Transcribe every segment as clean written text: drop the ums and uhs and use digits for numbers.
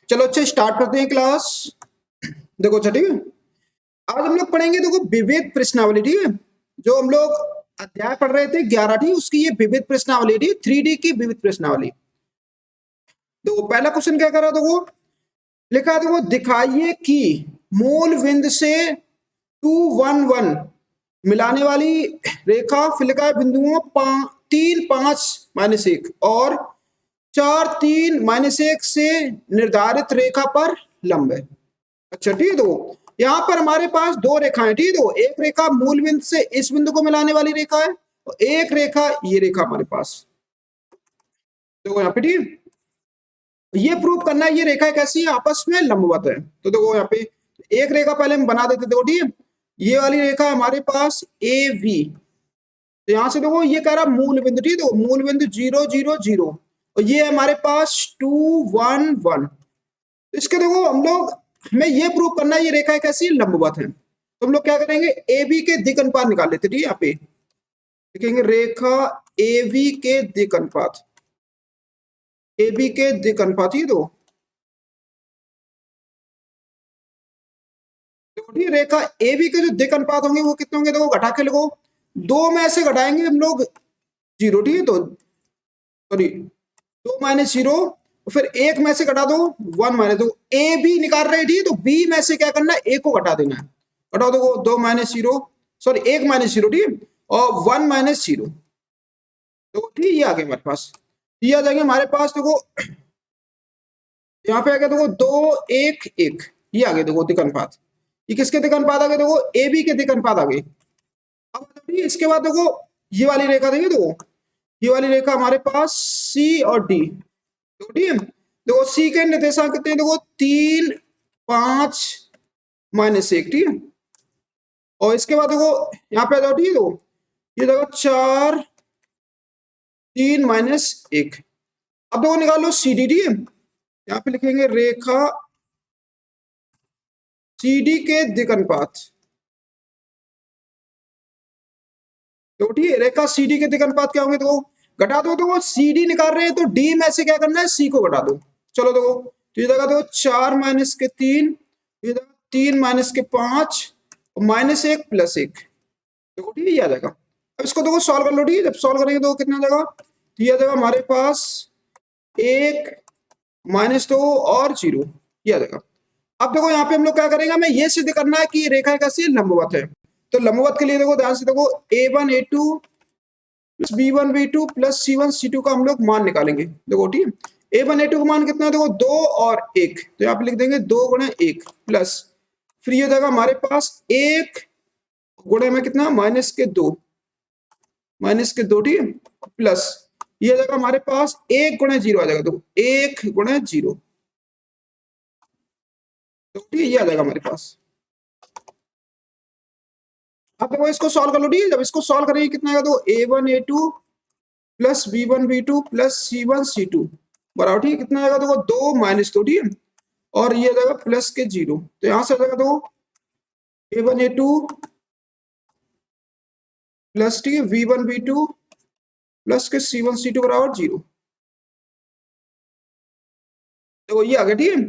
चलो अच्छा स्टार्ट करते हैं क्लास। देखो अच्छा ठीक है। आज हम लोग पढ़ेंगे देखो विविध प्रश्नावली, ठीक है। जो हम लोग अध्याय पढ़ रहे थे 11 ठीक, उसकी ये विविध प्रश्नावली थी, 3D की विविध प्रश्नावली। देखो पहला क्वेश्चन क्या करा, देखो लिखा है, देखो दिखाइए कि मूल बिंदु से 2 1 1 मिलाने वाली रेखा फिलका बिंदुओं 3 5 -1 और 4 3 -1 से निर्धारित रेखा पर लंब है। अच्छा ठीक है। तो यहाँ पर हमारे पास दो रेखाएं, ठीक है। तो एक रेखा मूल बिंदु से इस बिंदु को मिलाने वाली रेखा है और एक रेखा ये रेखा हमारे पास। देखो यहाँ पे ठीक है। ये प्रूव करना है ये रेखा कैसी है, आपस में लंबवत है। तो देखो यहाँ पे एक रेखा पहले हम बना देते, देखो ठीक है। ये वाली रेखा हमारे पास ए वी। तो यहां से देखो ये कह रहा मूल बिंदु, ठीक है। तो मूल बिंदु 0 0 0 और ये है हमारे पास 2 1 1। इसके देखो हम लोग, हमें ये प्रूव करना है ये रेखा कैसी लंबवत है। तो हम लोग क्या करेंगे, ए बी के दिक् अनुपात निकाल लेते, ठीक है। यहाँ पे लिखेंगे रेखा ए बी के दिक् अनुपात, ए बी के दिक् अनुपात, ये दो देखो रेखा ए बी के जो दिक् अनुपात होंगे वो कितने होंगे, देखो घटा के लिखो। दो में से घटाएंगे हम लोग 0, ठीक है। तो सॉरी 2 - 0, फिर एक में से घटा दो 1 - दो। ए बी निकाल रहे, ठीक है। तो बी में से क्या करना है, ए को घटा देना है। घटाओ, देखो 2 - 0, सॉरी 1 - 0, ठीक है। और 1 - 0, तो ठीक ये आ गए हमारे पास। ये आ जाएंगे हमारे पास, देखो यहाँ पे आ गया देखो 2 1 1, ये आ गए देखो दिक् अनुपात। ये किसके दिक् अनुपात आ गए, देखो ए बी के दिक् अनुपात आ गए। अब इसके बाद देखो ये वाली रेखा देखिए, देखो ये वाली रेखा हमारे पास सी और डी, देखो ठीक है। देखो सी के निर्देशांक कितने हैं, देखो 3 5 -1, ठीक है। और इसके बाद देखो यहाँ पे आ जाओ, ठीक है। देखो ये देखो 4 3 - 1। अब देखो निकालो सी डी, ठीक है। यहाँ पे लिखेंगे रेखा सी डी के दिक् अनुपात, तो ठीक है। रेखा सी डी के दिक् अनुपात क्या होंगे, देखो घटा दो, देखो सी डी निकाल रहे हैं तो डी में से क्या करना है, सी को घटा दो। चलो देखो तो ये जगह देखो 4 - 3, ये 3 - 5 और -1 +1, देखो ठीक है ये आ जाएगा। अब इसको देखो सॉल्व कर लो, ठीक है। जब सॉल्व करेंगे तो कितना आ जाएगा, तो ये आ जाएगा हमारे पास 1 - 2 और 0, ये आ जाएगा। अब देखो यहाँ पे हम लोग क्या करेंगे, हमें ये सिद्ध करना है कि ये रेखा कैसी है, लंबवत है। तो लंबवत के लिए देखो ध्यान से, देखो A1 A2 plus B1 B2 plus C1 C2 का हम लोग मान निकालेंगे, देखो ठीक है। A1 A2 का मान कितना है, देखो 2 और 1, तो यहाँ पे लिख देंगे 2 × 1 प्लस, फिर ये जाएगा हमारे पास 1 गुणे में कितना -2, ठीक है। प्लस ये जाएगा हमारे पास 1 × 0 आ जाएगा, तो 1 × 0, तो ठीक है ये आ जाएगा हमारे पास। अब देखो इसको सॉल्व कर लो, ठीक है। जब इसको सॉल्व करेंगे कितना आएगा, तो A1 A2 plus B1 B2 plus C1 C2 बराबर, ठीक है कितना आएगा, देखो 2 - 2, ठीक है। और ये आ जाएगा प्लस के 0, तो यहां से आ जाएगा देखो A1 A2 प्लस, ठीक है, B1 B2 प्लस के C1 C2 बराबर 0, देखो ये आ गया, ठीक है।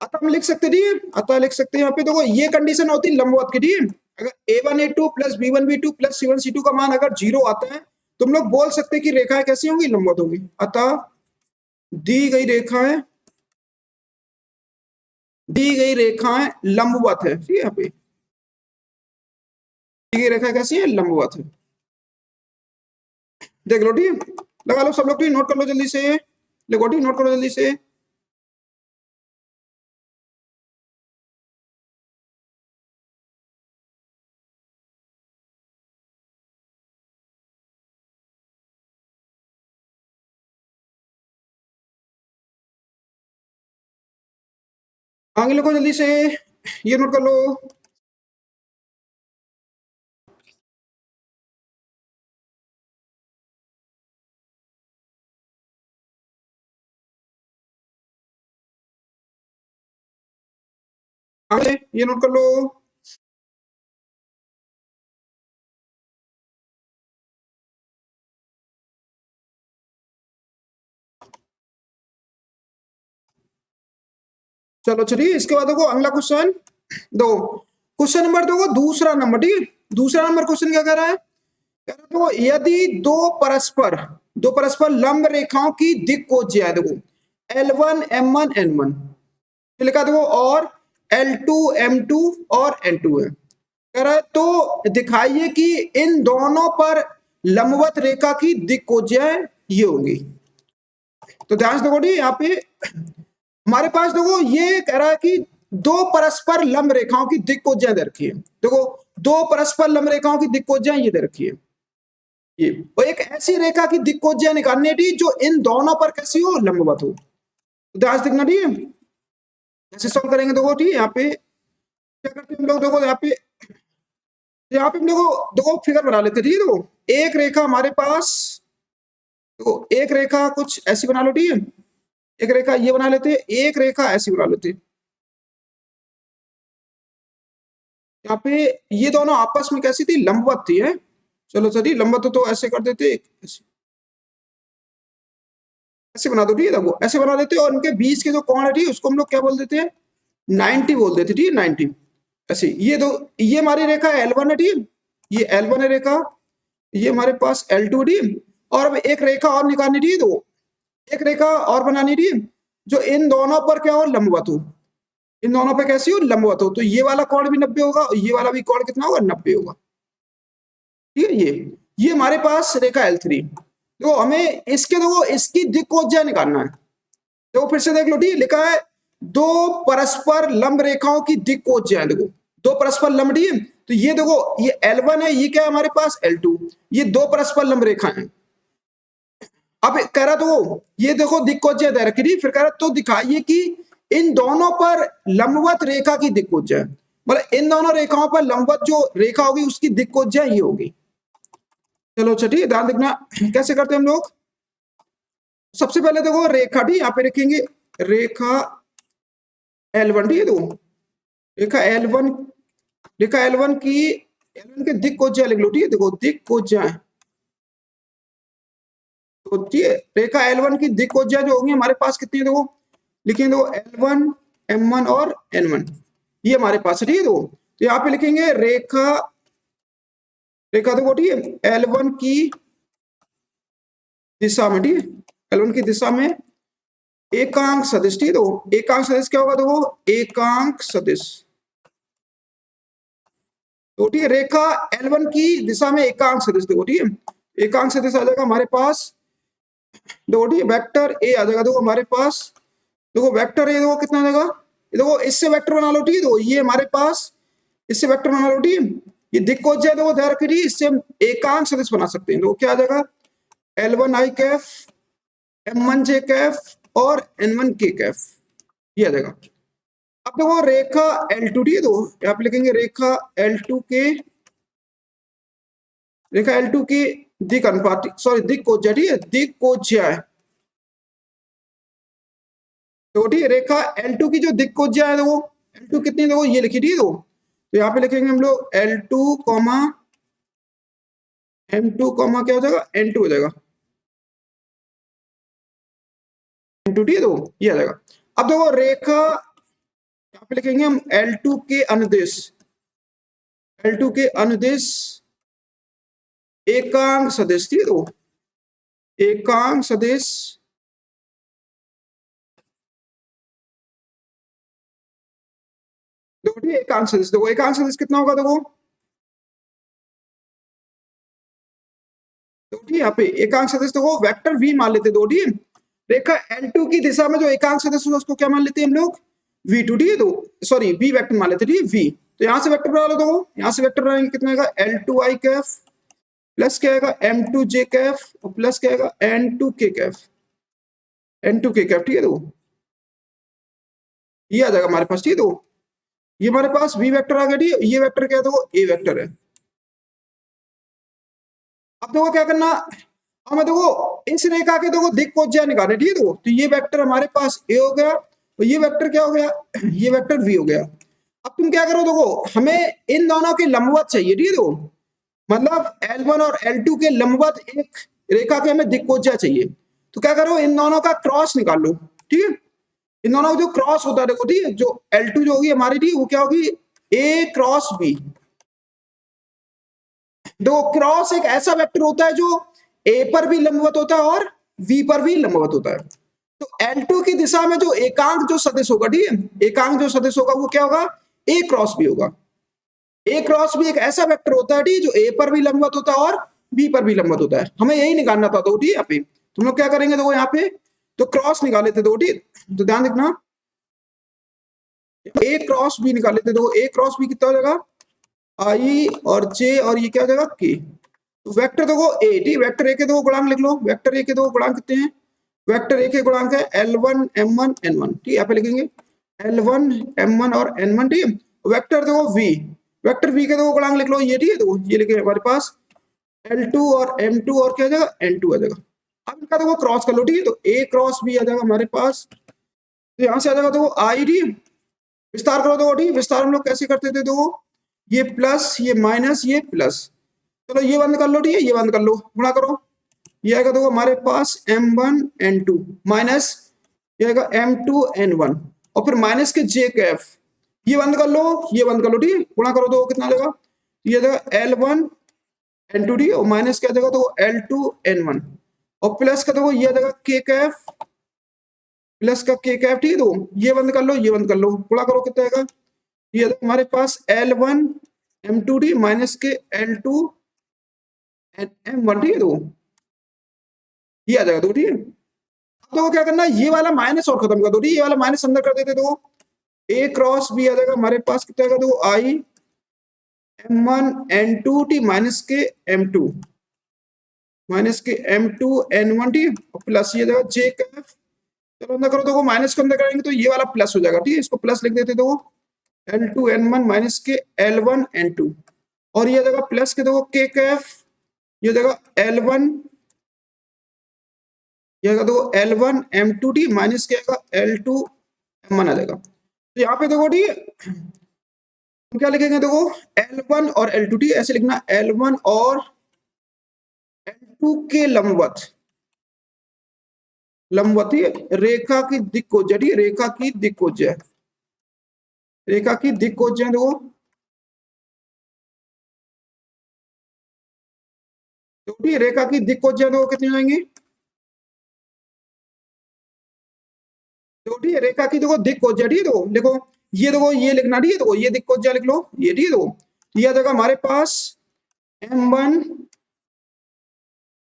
अतः हम लिख सकते हैं, ठीक है। अतः लिख सकते हैं यहाँ पे देखो ये कंडीशन होती है लंबवत की, ठीक है। अगर A1 A2 plus B1 B2 plus C1 C2 का मान अगर 0 आता है तो हम लोग बोल सकते हैं कि रेखाएं कैसी होंगी, लंबवत होगी। अतः दी गई रेखाएं लंबवत है, ठीक है। यहाँ पे दी गई रेखा कैसी है, लंबवत है। देख लो, ठीक है। लगा लो सब लोग, ठीक, नोट कर लो जल्दी से, लिखो, ठीक, नोट करो जल्दी से। आगे लिखो जल्दी से, ये नोट कर लो। आगे ये नोट कर लो। चलो चलिए इसके बाद देखो अगला क्वेश्चन दो, क्वेश्चन नंबर देखो दूसरा नंबर, ठीक है। दूसरा नंबर क्वेश्चन क्या कह रहा है, कह रहा है तो यदि दो परस्पर लंब रेखाओं की दिक् कोज्य है, देखो L1 M1 N1 लिखा देखो और L2 M2 और N2 है। कह रहा है तो दिखाइए कि इन दोनों पर लंबवत रेखा की दिक् कोज्य ये होगी। तो ध्यान से देखो डी यहाँ पे हमारे पास देखो ये कह रहा है कि दो परस्पर लंब रेखाओं की दिक् कोज्या दे रखी है। देखो दो परस्पर लंब रेखाओं की दिक् कोज्या ये दे रखी है, ये और एक ऐसी रेखा की दिक् कोज्या निकालनी थी जो इन दोनों पर कैसी हो, लंबवत हो। ध्यान से देखना डी कैसे सॉल्व करेंगे। देखो डी यहाँ पे क्या करते हैं हम लोग, देखो यहाँ पे हम लोग देखो फिगर बना लेते, ठीक है। देखो एक रेखा हमारे पास, देखो एक रेखा कुछ ऐसी बना लो, ठीक है। एक रेखा ये बना लेते, एक रेखा ऐसी बना लेते। यहाँ पे ये दोनों आपस में कैसी थी, लंबवत थी है। चलो सर लंबवत तो ऐसे कर देते, ऐसे बना दो, ठीक है। वो ऐसे बना देते और उनके बीच के जो कोण है, ठीक उसको हम लोग क्या बोल देते हैं, 90 बोल देते, ठीक है 90 ऐसे। ये दो, ये हमारी रेखा L1 है, ठीक, ये L1 है रेखा, ये हमारे पास L2 डी। और अब एक रेखा और निकालनी थी, तो एक रेखा और बनानी थी जो इन दोनों पर क्या हो, लंबवत हो। इन दोनों पे कैसी हो, लंबवत हो। तो ये वाला कोण भी 90 होगा और ये वाला भी कोण कितना होगा, 90 होगा, ठीक है। ये हमारे पास रेखा L3। देखो हमें इसके देखो इसकी दिक् कोज्या निकालना है। देखो फिर से देख लो, ठीक लिखा है दो परस्पर लंब रेखाओं की दिक् कोज्या है। देखो दो परस्पर लंब, ठीक है। तो ये देखो ये L1 है, ये क्या है हमारे पास L2, ये दो परस्पर लंब रेखा है। अब कह रहा तो ये देखो दिक् कोज्या दे रखी थी, फिर कह रहा तो दिखाइए कि इन दोनों पर लंबवत रेखा की दिक् कोज्या, मतलब इन दोनों रेखाओं पर लंबवत जो रेखा होगी उसकी दिक् कोज्या ये होगी। चलो चलिए ध्यान देखना कैसे करते हैं हम लोग। सबसे पहले देखो रेखा, ठीक यहाँ पे लिखेंगे रेखा L1, ठीक है। देखो रेखा L1, रेखा L1 के दिक् कोज्या लिख लो, ठीक है। देखो दिक् कोज्या है, तो ठीक है रेखा L1 की दिक् कोज्या जो होंगी हमारे पास कितनी है, देखो लिखेंगे देखो L1 M1 और N1 ये हमारे पास है, ठीक है। तो यहाँ पे लिखेंगे रेखा देखो ठीक है L1 की दिशा में, ठीक है L1 की दिशा में एकांक सदिश, ठीक है। तो एकांक सदिश क्या होगा, देखो एकांक सदिश, तो ठीक है रेखा L1 की दिशा में एकांक सदिश, देखो ठीक है एकांक सदिश आ जाएगा हमारे पास, देखो ठीक है वेक्टर ए आ जाएगा। देखो हमारे पास देखो वेक्टर ए देखो कितना आ जाएगा, देखो इससे वेक्टर बना लो, ठीक है। देखो ये हमारे पास इससे वेक्टर बना लो, ठीक है। ये दिक् कोज्या देखो ध्यान रखिए, इससे हम एकांक सदिश बना सकते हैं। देखो क्या आ जाएगा, L1 I Kaif, M1 J Kaif और N1 K कैफ, ये आ जाएगा। अब देखो रेखा L2, ठीक है। तो यहाँ पे लिखेंगे रेखा L2 की दिक् अनुपात, सॉरी दिक् कोज्या, ठीक है दिक् कोज्या है, तो ठीक है रेखा L2 की जो दिक् कोज्या है, देखो L2 कितनी, देखो ये लिखी, ठीक है। तो यहाँ पे लिखेंगे हम लोग L2 M2 क्या हो जाएगा, N2 हो जाएगा, N2, ठीक है। तो ये आ जाएगा। अब देखो रेखा यहाँ पे लिखेंगे हम L2 के अनुदेश, L2 के अनुदेश एकांक सदिश, ठीक है। तो एकांक सदिश देखो ठीक है एकांक सदिश, देखो एकांक सदिश कितना होगा, देखो यहाँ पे एकांक सदिश देखो वेक्टर V मान लेते दो, ठीक है। रेखा L2 की दिशा में जो एकांक सदिश होगा उसको क्या मान लेते हैं हम लोग, V2, ठीक है। तो सॉरी V वेक्टर मान लेते, ठीक है V। तो यहां से वेक्टर बना लो, देखो यहां से वेक्टर बनाएंगे कितना आएगा, L2 I कैफ प्लस क्या आएगा M2 J कैफ और प्लस क्या आएगा N2 K Kaif, N2 K Kaif, ठीक है। तो ये आ जाएगा हमारे पास, ठीक है। तो ये हमारे पास V वेक्टर आ गया, ठीक है। ये वेक्टर क्या है, देखो A वेक्टर है। अब देखो क्या करना, हमें देखो इस रेखा के देखो दिक् कोज्या निकालने, ठीक है। तो ये वेक्टर हमारे पास A हो गया और ये वेक्टर क्या हो गया, ये वेक्टर V हो गया। अब तुम क्या करो, देखो हमें इन दोनों के लंबवत चाहिए, ठीक है। देखो मतलब L1 और L2 के लंबवत एक रेखा के हमें दिक् कोज्या चाहिए। तो क्या करो इन दोनों का क्रॉस निकाल लो, ठीक है। इन दोनों का जो क्रॉस होता है देखो, ठीक है, जो L2 जो होगी हमारी, ठीक, वो क्या होगी, A क्रॉस B। देखो क्रॉस एक ऐसा वेक्टर होता है जो A पर भी लंबवत होता है और V पर भी लंबवत होता है। तो L2 की दिशा में जो एकांक जो सदिश होगा, ठीक है, एकांक जो सदिश होगा वो क्या होगा, A क्रॉस B होगा। A क्रॉस B एक ऐसा वेक्टर होता है, ठीक, जो A पर भी लंबवत होता है और B पर भी लंबवत होता है। हमें यही निकालना था, तो ठीक, यहाँ पे तुम लोग क्या करेंगे, देखो यहाँ पे तो क्रॉस निकाले थे, दो, ठीक, तो ध्यान रखना A क्रॉस B निकाले थे, देखो A क्रॉस B कितना हो जाएगा, I और J, और ये क्या हो जाएगा K। तो वेक्टर देखो A, ठीक, वेक्टर A के दो गुणांक लिख लो, वेक्टर A के दो गुणांक कितने हैं, वेक्टर A के गुणांक है L1 M1 N1, ठीक, यहाँ पे लिखेंगे L1 M1 और N1, ठीक है। वेक्टर देखो V, वेक्टर V के दो गुणांक लिख लो, ये, ठीक है, देखो ये लिखे हमारे पास L2 और M2 और क्या आ जाएगा, N2 आ जाएगा। अब इनका देखो क्रॉस कर लो, ठीक है, तो A क्रॉस B आ जाएगा हमारे पास, तो यहां से आ जाएगा देखो I, ठीक, विस्तार करो देखो, ठीक, विस्तार हम लोग कैसे करते थे, देखो ये प्लस, ये माइनस, ये प्लस, चलो ये बंद कर लो, ठीक है, ये बंद कर लो, गुणा करो, ये आएगा देखो हमारे पास M1 N2 माइनस ये आएगा M2 N1, और फिर माइनस के J कैफ, ये बंद कर लो, ये बंद कर लो, ठीक है, गुणा करो तो कितना आ जाएगा, ये जाएगा L1 N2, ठीक है, और माइनस क्या जाएगा तो L2 N1, और प्लस का देखो ये आ जाएगा K कैफ, प्लस का K कैफ, ठीक है, तो ये बंद कर लो, ये बंद कर लो, गुणा करो कितना आएगा, ये हमारे पास L1 M2 डी माइनस के L2 M1, ठीक है, तो ये आ जाएगा, तो ठीक है। अब तो क्या करना है, ये वाला माइनस और खत्म कर दो, ठीक है, ये वाला माइनस अंदर कर देते, तो A क्रॉस B आ जाएगा हमारे पास कितना आएगा, तो I M1 N2 T minus के M2 माइनस के M2 N1 टी, और प्लस ये जाएगा J कैफ, चलो अंदर करो, देखो माइनस को अंदर करेंगे तो ये वाला प्लस हो जाएगा, ठीक है, इसको प्लस लिख देते, देखो L2 N1 माइनस के L1 N2, और ये जगह प्लस के देखो K कैफ, ये जगह L1, ये जगह देखो L1 M2 टी माइनस के आएगा L2 M1 आ जाएगा। तो यहाँ पे देखो, ठीक, हम क्या लिखेंगे, देखो L1 और L2, टी ऐसे लिखना, L1 और L2 के लंबवत, लंबवती रेखा की दिक्कोज्या, ठीक, रेखा की दिक्कोज्या, रेखा की दिक्कोज्या देखो, तो ठीक, रेखा की दिक्कोज्या देखो कितनी आएंगी, तो ठीक, रेखा की देखो दिक्कोज्या, ठीक, देखो देखो ये देखो ये लिखना, ठीक है, देखो ये दिक्कोज्या लिख लो, ये, ठीक है, देखो ये जगह हमारे पास M1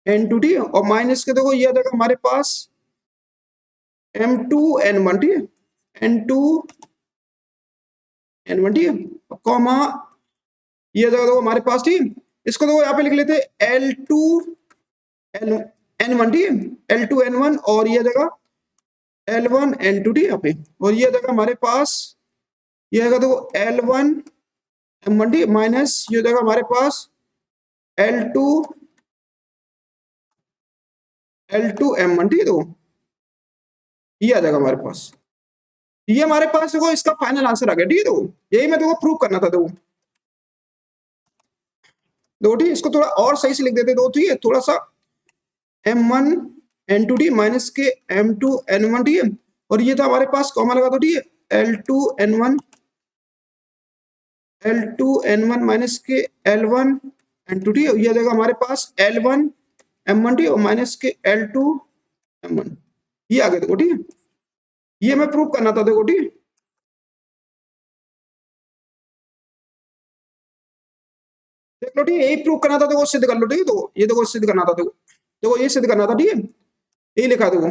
N2, ठीक, और माइनस के देखो ये जगह हमारे पास M2 N1, ठीक है, N2 N1, ठीक है, कॉमा ये जगह देखो हमारे पास, ठीक, इसको देखो यहाँ पे लिख लेते L2 N1, ठीक है, L2 N1, और ये जगह L1 N2, ठीक, यहाँ पे, और ये जगह हमारे पास ये जगह देखो L1 M1, ठीक, माइनस ये जगह हमारे पास L2 M1, ठीक है, तो ये आ जाएगा हमारे पास, ये हमारे पास देखो इसका फाइनल आंसर आ गया, ठीक है, तो यही मैं देखो प्रूव करना था, देखो ठीक, इसको थोड़ा और सही से लिख देते, दो, ठीक है, थोड़ा सा M1 N2 टी माइनस के M2 N1, ठीक है, और ये था हमारे पास कॉमा लगा दो, ठीक है, L2 N1 माइनस के L1 N2, ठीक है, ये जगह हमारे पास L1 M1 टी और माइनस के L2 M1, ये आ गया, देखो ठीक है, ये मैं प्रूव करना था, देखो ठीक है, देख लो ठीक है, यही प्रूव करना था, देखो सिद्ध कर लो, ठीक है, तो ये देखो सिद्ध करना था, देखो देखो ये सिद्ध करना था, ठीक है, ये लिखा देखो,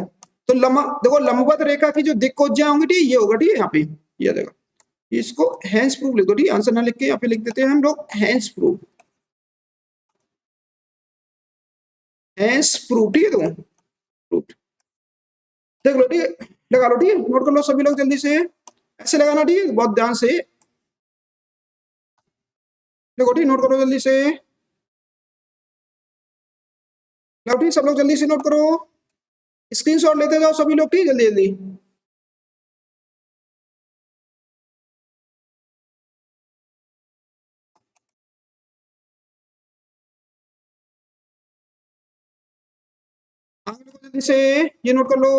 तो देखो लंबवत रेखा की जो दिक्कोज्या होंगी, ठीक, ये होगा, ठीक है, यहाँ पे ये देखो, इसको हेंस प्रूफ लिख दो, ठीक, आंसर ना लिख के यहाँ पे लिख देते हैं हम लोग हेंस प्रूफ, हेंस प्रूफ, ठीक है, देखो प्रूफ, देख लो ठीक है, लगा लो, ठीक है, नोट कर लो सभी लोग जल्दी से, ऐसे लगाना, ठीक है, बहुत ध्यान से, देखो ठीक, नोट करो जल्दी से, लगाओ ठीक, सब लोग जल्दी से नोट करो, स्क्रीनशॉट लेते जाओ सभी लोग, ठीक, जल्दी जल्दी, जल्दी से ये नोट कर लो।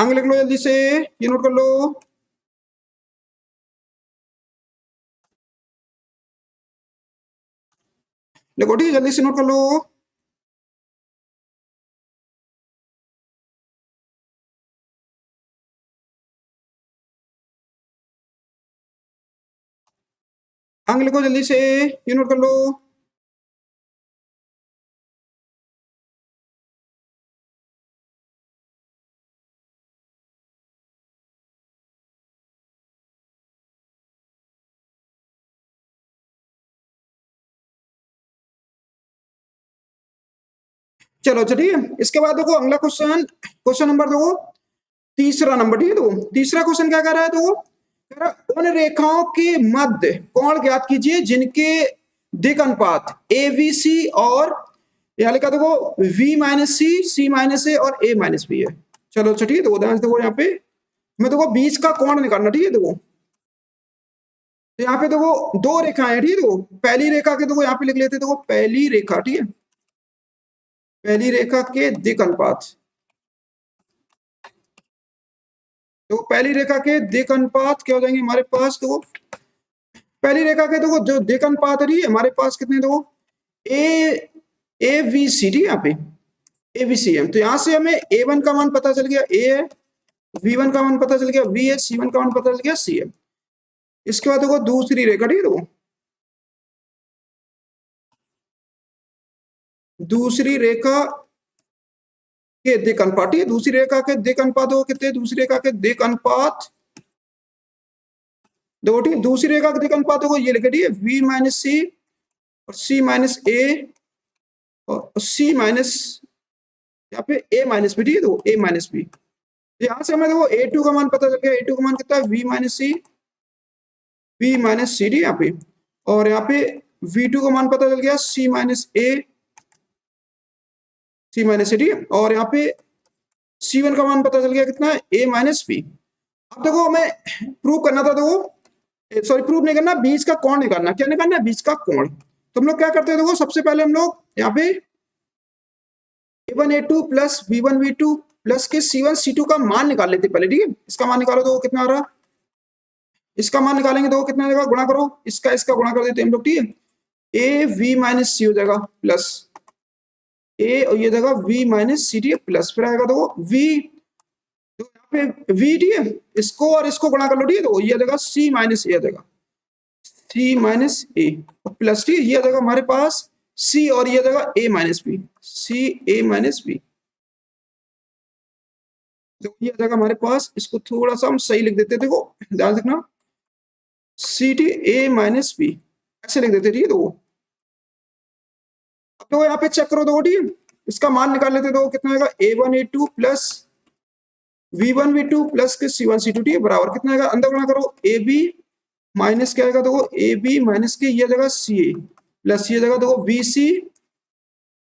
अंक लिख लो जल्दी से, ये नोट कर लो। देखो ठीक है, जल्दी से नोट कर लो। अंक लिखो जल्दी से, ये नोट कर लो। चलो अच्छा ठीक है, इसके बाद देखो अगला क्वेश्चन, क्वेश्चन नंबर देखो तीसरा नंबर, ठीक है। देखो तीसरा क्वेश्चन क्या कर रहा है, देखो कह रहा है, उन रेखाओं के मध्य कोण ज्ञात कीजिए जिनके दिक अनुपात ए बी सी और यहाँ लिखा देखो v माइनस सी, सी माइनस ए और a माइनस बी है। चलो अच्छा ठीक है, देखो यहाँ पे मैं देखो बीच का कोण निकालना, ठीक है। देखो तो यहाँ पे देखो दो रेखाएं हैं, ठीक है। देखो पहली रेखा के देखो यहाँ पे लिख लेते हैं, देखो पहली रेखा, ठीक है, पहली रेखा के दिक अनुपात। तो पहली रेखा के दिक अनुपात क्या हो जाएंगे हमारे पास, देखो पहली रेखा के देखो जो दिक अनुपात है हमारे पास कितने, देखो ए ए बी सी, ठीक है, यहाँ पे ए बी सी है। तो यहाँ से हमें ए वन का मान पता चल गया ए है, वी वन का मान पता चल गया वी है, सी वन का मान पता चल गया सी है। इसके बाद देखो दूसरी रेखा, ठीक है। देखो दूसरी रेखा के दिक अनुपात, ठीक है, दूसरी रेखा के दिक अनुपात हो कितने, दूसरी रेखा के दिक अनुपात देखो, ठीक है, दूसरी रेखा के दिक अनुपात देखो ये लिखे, ठीक है, वी माइनस सी और सी माइनस ए और सी माइनस यहाँ पे ए माइनस बी, ठीक है। देखो ए माइनस बी, यहाँ से हमें देखो ए टू का मान पता चल गया, ए टू का मान कितना है V minus C, V minus C D यहाँ पे, और यहाँ पे वी टू का मान पता चल गया सी माइनस ए, सी माइनस डी, और यहाँ पे सी वन का मान पता चल गया कितना है ए माइनस बी। अब देखो हमें प्रूव करना था, देखो सॉरी प्रूव नहीं करना, बीच का कोण निकालना, क्या निकालना है बीच का कोण। तो हम लोग क्या करते हैं, देखो सबसे पहले हम लोग यहाँ पे A one A two plus V one V two plus के सी वन सी टू का मान निकाल लेते पहले, ठीक है। इसका मान निकालो तो कितना आ रहा, इसका मान निकालेंगे तो कितना आ जाएगा, गुणा करो इसका इसका गुणा कर देते हैं हम लोग, ठीक है। ए वी माइनस सी हो जाएगा प्लस ए और ये जगह वी माइनस सी, ठीक है, प्लस फिर आएगा देखो वी, तो यहाँ पे वी, ठीक है, इसको और इसको गुणा कर लो, ठीक है। तो ये जगह सी माइनस ए जगह सी माइनस ए और प्लस, ठीक है, ये जगह हमारे पास सी और ये जगह ए माइनस बी, सी ए माइनस बी। तो ये जगह हमारे पास, इसको थोड़ा सा हम सही लिख देते, देखो ध्यान रखना C T A minus B ऐसे लिख देते, ठीक है। तो अब तो यहाँ पे चेक करो, दो ठीक है, इसका मान निकाल लेते, दो कितना आएगा A one A two plus V one V two plus के सी वन सी टू, ठीक है, बराबर कितना आएगा, अंदर गुणा करो ए बी माइनस क्या आएगा, देखो ए बी माइनस के ये जगह सी ए प्लस ये जगह देखो बी सी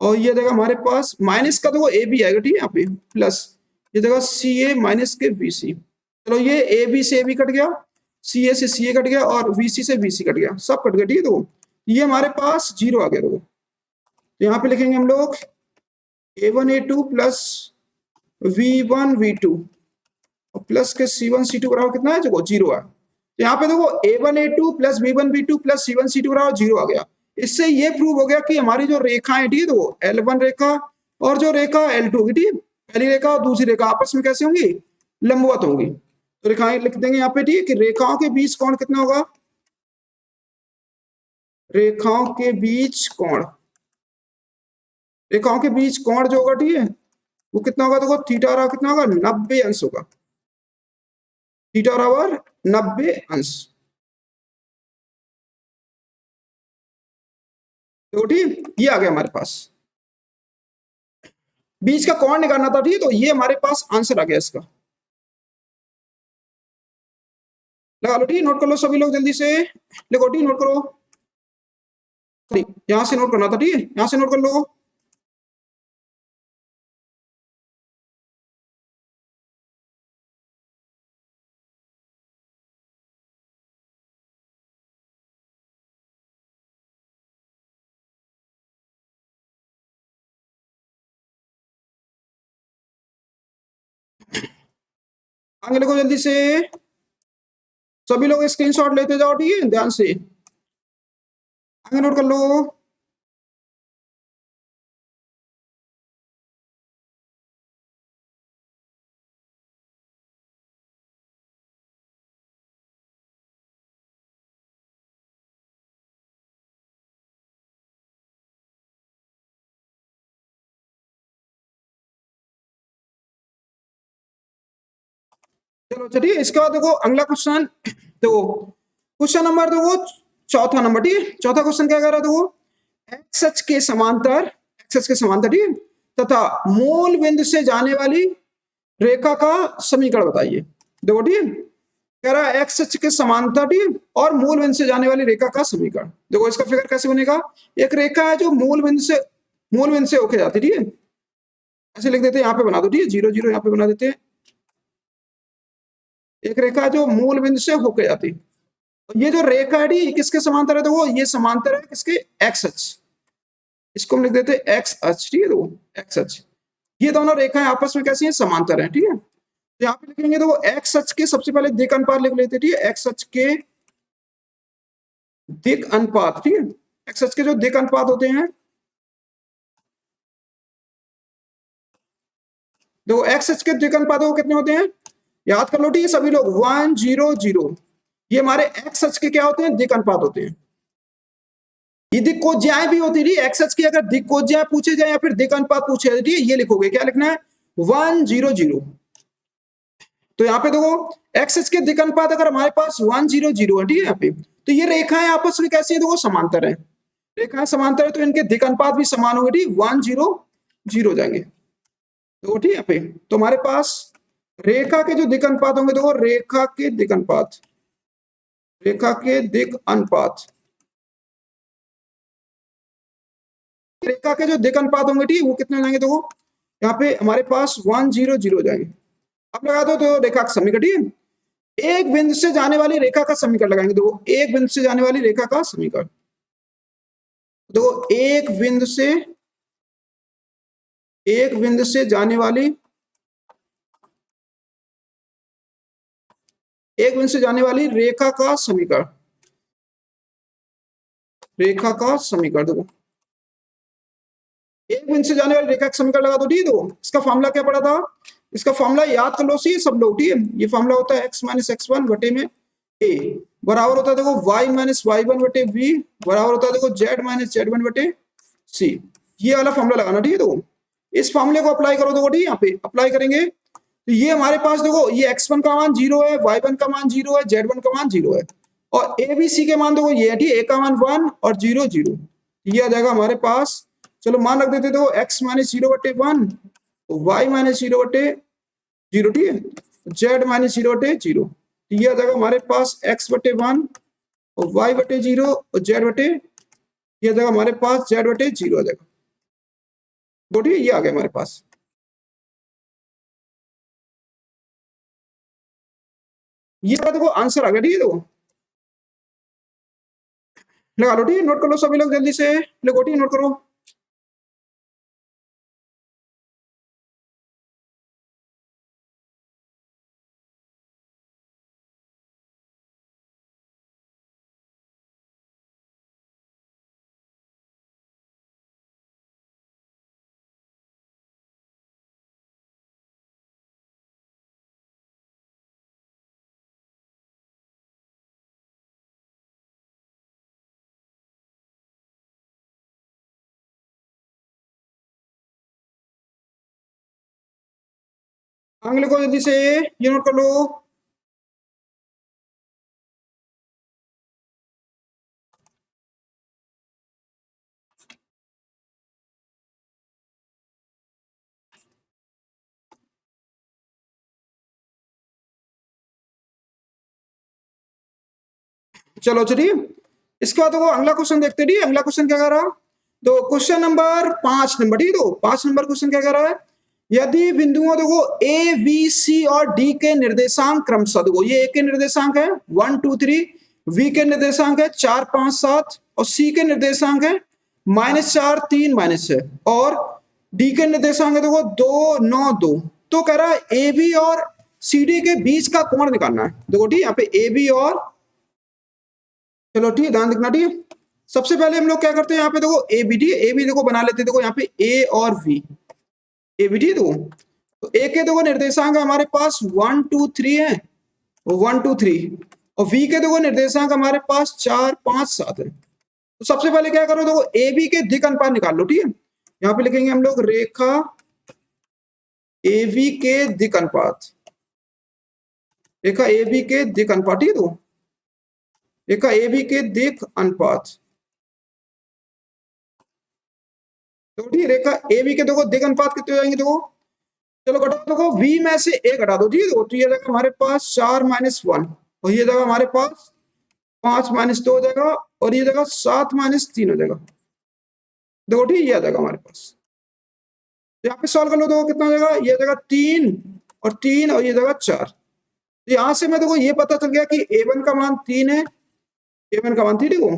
और ये जगह हमारे पास माइनस का देखो ए बी आएगा, ठीक है, यहाँ पे प्लस ये जगह सी ए माइनस के बी सी। चलो ये ए बी से ए बी कट गया, सी ए से सी ए कट गया और वी सी से बी सी कट गया, सब कट गया, ठीक है। देखो ये हमारे पास जीरो आ गया, देखो तो यहाँ पे लिखेंगे हम लोग A one A two plus V one V two और प्लस के सी वन सी टू बराबर कितना है, देखो जीरो है। तो यहाँ पे देखो A one A two plus V one V two plus C one C two बराबर जीरो आ गया। इससे ये प्रूव हो गया कि हमारी जो रेखाएं, ठीक है, देखो एल वन रेखा और जो रेखा एल टू की, ठीक है, पहली रेखा और दूसरी रेखा आपस में कैसे होंगी, लंबवत होंगी। तो रेखाएं लिख देंगे यहाँ पे, ठीक है, कि रेखाओं के बीच कोण कितना होगा, रेखाओं के बीच कोण, रेखाओं के बीच कोण जो होगा, ठीक है, वो कितना होगा, देखो थीटा रहा कितना होगा 90 अंश होगा, थीटा बराबर 90 अंश। तो ठीक ये आ गया हमारे पास, बीच का कोण निकालना था, ठीक है। तो ये हमारे पास आंसर आ गया इसका, लगा लो, ठीक, नोट कर लो सभी लोग जल्दी से, लिखो, ठीक, नोट करो, सॉरी यहां से नोट करना था, ठीक है, यहां से नोट कर लो। आगे लिखो जल्दी से, सभी लोग स्क्रीनशॉट लेते जाओ, ठीक है, ध्यान से आगे नोट कर लो। चलो चलिए, इसके बाद देखो अगला क्वेश्चन, देखो क्वेश्चन नंबर देखो चौथा नंबर, ठीक है, चौथा क्वेश्चन क्या कह रहा है, देखो एक्स अक्ष के समांतर, एक्स अक्ष के समांतर, ठीक है, तथा मूल बिंदु से जाने वाली रेखा का समीकरण बताइए। देखो ठीक है, कह रहा है एक्स अक्ष के समांतर, ठीक है, और मूल बिंदु से जाने वाली रेखा का समीकरण। देखो इसका फिगर कैसे बनेगा, एक रेखा है जो मूल बिंदु से होके जाती है, ठीक है, ऐसे लिख देते हैं, यहाँ पे बना दो, ठीक है, 0 0 यहाँ पे बना देते हैं। एक रेखा जो मूल बिंदु से होके जाती, ये जो रेखा है किसके समांतर है, देखो ये समांतर है किसके, एक्स अक्ष, इसको हम लिख देते हैं एक्स अक्ष, ठीक है, देखो एक्स अक्ष, ये दोनों रेखाएं आपस में कैसी हैं, समांतर हैं, ठीक है। तो यहाँ पे लिखेंगे देखो एक्स अक्ष के सबसे पहले दिक अनुपात लिख लेते हैं, ठीक है, एक्स अक्ष के दिक अनुपात, ठीक है, एक्स अक्ष के जो दिक अनुपात होते हैं, देखो एक्स अक्ष के दिक अनुपात कितने होते हैं, याद कर लो, ठीक है सभी लोग, 1 0 0, ये हमारे एक्स अक्ष के क्या होते हैं, दिक अनुपात होते हैं। ये दिक्कोज्याएं भी होती है, एक्स अक्ष की अगर दिक्कोज्याएं पूछे जाए या फिर दिक अनुपात पूछे जाए, ठीक है, ये लिखोगे, क्या लिखना है, 1 0 0। तो यहाँ पे देखो एक्स अक्ष के दिक अनुपात अगर हमारे पास 1 0 0 है, ठीक है, यहाँ पे तो ये रेखाएं आपस में कैसी है, देखो समांतर है, रेखाएं समांतर है, तो इनके दिक अनुपात भी समान होंगे, ठीक, 1 0 0 हो जाएंगे, तो ठीक है, यहाँ पे तो हमारे पास रेखा के जो दिक अनुपात होंगे, देखो रेखा के दिक अनुपात, रेखा के दिक अनुपात, रेखा के जो दिक अनुपात होंगे, ठीक, वो कितने हो जाएंगे, देखो यहाँ पे हमारे पास 1 0 0 हो जाएंगे। अब लगा दो तो रेखा का समीकरण, ठीक है, एक बिंदु से जाने वाली रेखा का समीकरण लगाएंगे, देखो एक बिंदु से जाने वाली रेखा का समीकरण, देखो एक बिंदु से जाने वाली, एक बिंदु से जाने वाली रेखा का समीकरण, रेखा का समीकरण, देखो एक बिंदु से जाने वाली रेखा का समीकरण लगा दो, ठीक है, देखो इसका फॉर्मूला क्या पड़ा था, इसका फॉर्मूला याद कर लो सी सब लोग, ठीक है, ये फॉर्मूला होता है x माइनस x1 बटे में a बराबर होता है देखो y माइनस y1 बटे b बराबर होता है देखो z माइनस z1 बटे c, ये वाला फॉर्मूला लगाना, ठीक है, देखो इस फॉर्मूले को अप्लाई करो, देखो ठीक है, यहाँ पे अप्लाई करेंगे तो ये हमारे पास देखो ये x1 का मान 0 है, y1 का मान 0 है, z1 का मान 0 है, और a b c के मान देखो ये है, ठीक है, a का मान 1 और 0 0, ये आ जाएगा हमारे पास, चलो मान रख देते देखो x माइनस 0 बटे 1, y माइनस 0 बटे 0, ठीक है, z माइनस 0 बटे 0, ये आ जाएगा हमारे पास x बटे 1 और y बटे 0 और z बटे, ये आ जाएगा हमारे पास z बटे 0 आ जाएगा, ठीक है, ये आ गया हमारे पास, ये देखो आंसर आ गया, ठीक है, देखो लगा लो, ठीक है, नोट कर लो सभी लोग जल्दी से, लिखो, ठीक है, नोट करो। आगे लिखो जल्दी से, ये नोट कर लो। चलो चलिए, इसके बाद देखो अगला क्वेश्चन देखते हैं, अगला क्वेश्चन क्या कह रहा है, तो क्वेश्चन नंबर 5 नंबर, ठीक है, तो 5 नंबर क्वेश्चन क्या कह रहा है, यदि बिंदुओं देखो ए बी सी और डी के निर्देशांक क्रमशः, देखो ये ए के निर्देशांक है 1 2 3, बी के निर्देशांक है 4 5 7 और सी के निर्देशांक है -4 3 -6 और डी के निर्देशांक है देखो 2 9 2, तो कह रहा है ए बी और CD के बीच का कोण निकालना है। देखो ठीक है, यहाँ पे AB और, चलो ठीक है, ध्यान रखना ठीक है। सबसे पहले हम लोग क्या करते हैं, यहाँ पे देखो ABD, AB देखो बना लेते हैं। देखो यहाँ पे A और V, ABD देखो, तो A के देखो निर्देशांक हमारे पास 1 2 3 है, 1 2 3, और V के देखो निर्देशांक हमारे पास 4 5 7 है। तो सबसे पहले क्या करो, देखो AB के दिक् अनुपात निकाल लो ठीक है। यहाँ पे लिखेंगे हम लोग रेखा AB के दिक् अनुपात, रेखा AB के दिक् अनुपात, ठीक है। तो रेखा AB के दिक् अनुपात, तो ठीक, रेखा AB के देखो दिक् अनुपात कितने हो जाएंगे, देखो चलो घटा, देखो V में से A घटा दो, ठीक है। तो ये जगह हमारे पास 4 - 1, और ये जगह हमारे पास 5 - 2 हो जाएगा, और ये जगह 7 - 3 हो जाएगा। देखो ठीक, ये आ जाएगा हमारे पास। यहाँ पे सॉल्व कर लो, देखो कितना हो जाएगा, ये जगह 3 और 3, और ये जगह 4। तो यहाँ से मैं देखो ये पता चल गया कि A1 का मान 3 है, A1 का मान 3 देखो,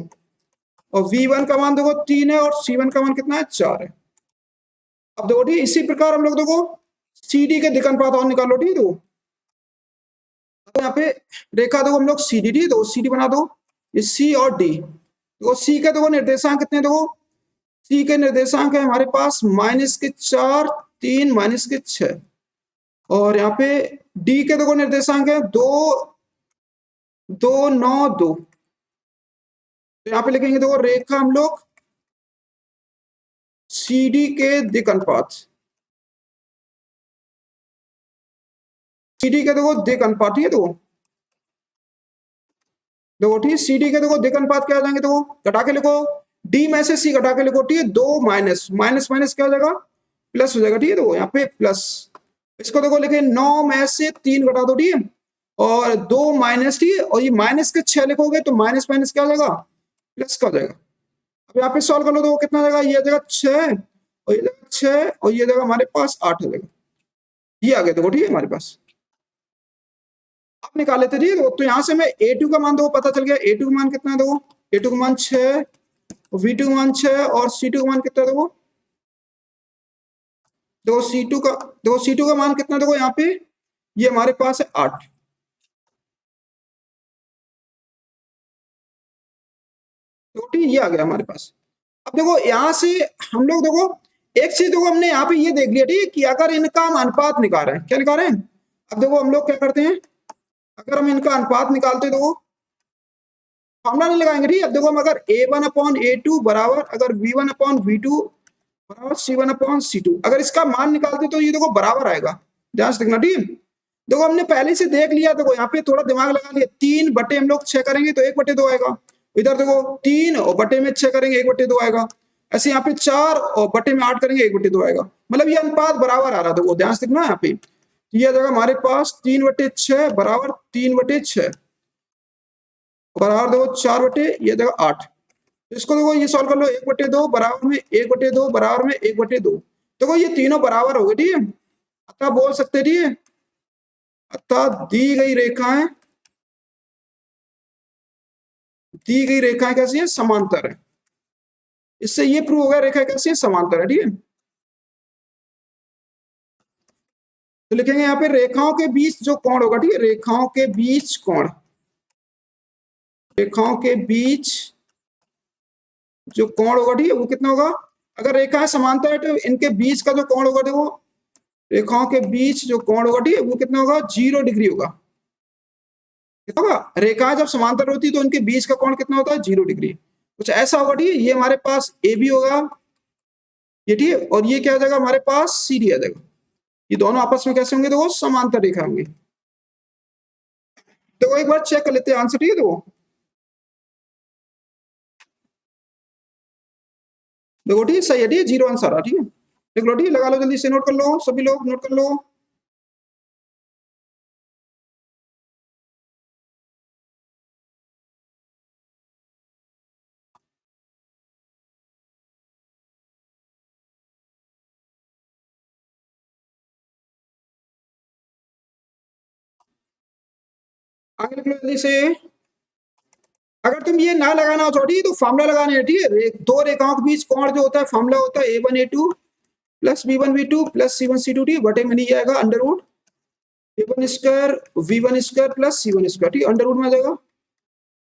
और V1 का मान देखो 3 है, और C1 का मान कितना है, 4 है। अब देखो ठीक, इसी प्रकार हम लोग देखो CD के दिक् अनुपात और निकालो, ठीक है। तो यहाँ पे रेखा देखो हम लोग CD, ठीक है, तो CD बना दो, ये C और D, तो C के देखो निर्देशांक कितने, देखो C के निर्देशांक है हमारे पास -4 3 -6, और यहाँ पे D के देखो निर्देशांक है 2 2 9 2। तो यहाँ पे लिखेंगे देखो रेखा हम लोग CD के दिक् अनुपात, CD के देखो दिक् अनुपात, ठीक है। देखो ठीक, CD के देखो दिक् अनुपात क्या आ जाएंगे, देखो घटा के लिखो, D में से C घटा के लिखो, ठीक है। 2 माइनस माइनस माइनस क्या हो जाएगा, प्लस हो जाएगा, ठीक है। देखो यहाँ पे प्लस, इसको देखो लिखे 9 में से 3 घटा दो, ठीक है, और 2 माइनस, ठीक है, और ये माइनस के 6 लिखोगे तो माइनस माइनस क्या हो जाएगा, प्लस का हो जाएगा। अब यहाँ पे सॉल्व कर लो, तो कितना जाएगा, ये जगह 6, और ये जगह 6, और ये जगह हमारे पास 8 हो जाएगा, ये आ गया देखो ठीक है हमारे पास। अब निकाल लेते, ठीक है। तो यहाँ से मैं A2 का मान देखो पता चल गया, A2 का मान कितना है, देखो A2 का मान 6, V2 का मान 6, और C2 का मान कितना है, देखो C2 का मान कितना, देखो यहाँ पे ये हमारे पास है 8। तो ठीक, ये आ गया हमारे पास। अब देखो यहाँ से हम लोग देखो एक चीज देखो हमने यहाँ पे ये देख लिया, ठीक है, कि अगर इनका हम अनुपात निकाल रहे हैं, क्या निकाल रहे हैं। अब देखो हम लोग क्या करते हैं, अगर हम इनका अनुपात निकालते देखो फॉर्मूला नहीं लगाएंगे, ठीक है। अब देखो हम अगर A1/A2 बराबर अगर V1/V2 बराबर C1/C2, अगर इसका मान निकालते तो ये देखो बराबर आएगा, ध्यान से देखना, ठीक है। देखो हमने पहले से देख लिया, देखो यहाँ पे थोड़ा दिमाग लगा लिया, 3 बटे हम लोग 6 करेंगे तो 1/2 आएगा। इधर देखो 3 और बटे में 6 करेंगे 1/2 आएगा। ऐसे यहाँ पे 4 और बटे में 8 करेंगे 1/2 आएगा। मतलब ये अनुपात बराबर आ रहा है, देखो ध्यान से देखना यहाँ पे, ये जगह हमारे पास 3/6 बराबर 3/6 बराबर देखो 4 ये जगह 8। इसको देखो ये सॉल्व कर लो, 1/2 बराबर में 1/2 बराबर में 1/2। देखो ये तीनों बराबर हो गए, ठीक है। अतः बोल सकते, ठीक है, अतः दी गई रेखाएं कैसी है, समांतर है। इससे ये प्रूव हो गया रेखा कैसी है, समांतर है, ठीक है। तो लिखेंगे यहाँ पे रेखाओं के बीच जो कोण होगा, ठीक है, रेखाओं के बीच कोण, रेखाओं के बीच जो कोण होगा, ठीक है, वो कितना होगा। अगर रेखाएं समांतर है तो इनके बीच का जो कोण होगा, देखो रेखाओं के बीच जो कोण होगा, ठीक है, वो कितना होगा, 0 डिग्री होगा। कितना होगा, रेखाएं जब समांतर होती है तो इनके बीच का कोण कितना होता है, 0 डिग्री। कुछ ऐसा होगा, ठीक है। ये हमारे पास ए बी होगा, ये ठीक है, और ये क्या हो जाएगा हमारे पास सी डी आ जाएगा। ये दोनों आपस में कैसे होंगे, देखो समांतर रेखा होंगे। तो एक बार चेक कर लेते हैं आंसर, ठीक है। देखो ठीक सही है, ठीक है, 0 आंसर आ, ठीक है। देख लो, ठीक है, लगा लो जल्दी से, नोट कर लो, सभी लोग नोट कर लो। आगे लिख लो जल्दी से। अगर तुम ये ना लगाना हो छोटी तो फॉर्मूला लगाने है, ठीक है। दो रेखाओं के बीच कोण जो होता है फॉर्मूला होता है A1A2 plus B1B2 plus C1C2, ठीक है, बटे में नहीं आएगा under root A1 square V1 square plus C1 square, ठीक है, अंडर रूट में आ जाएगा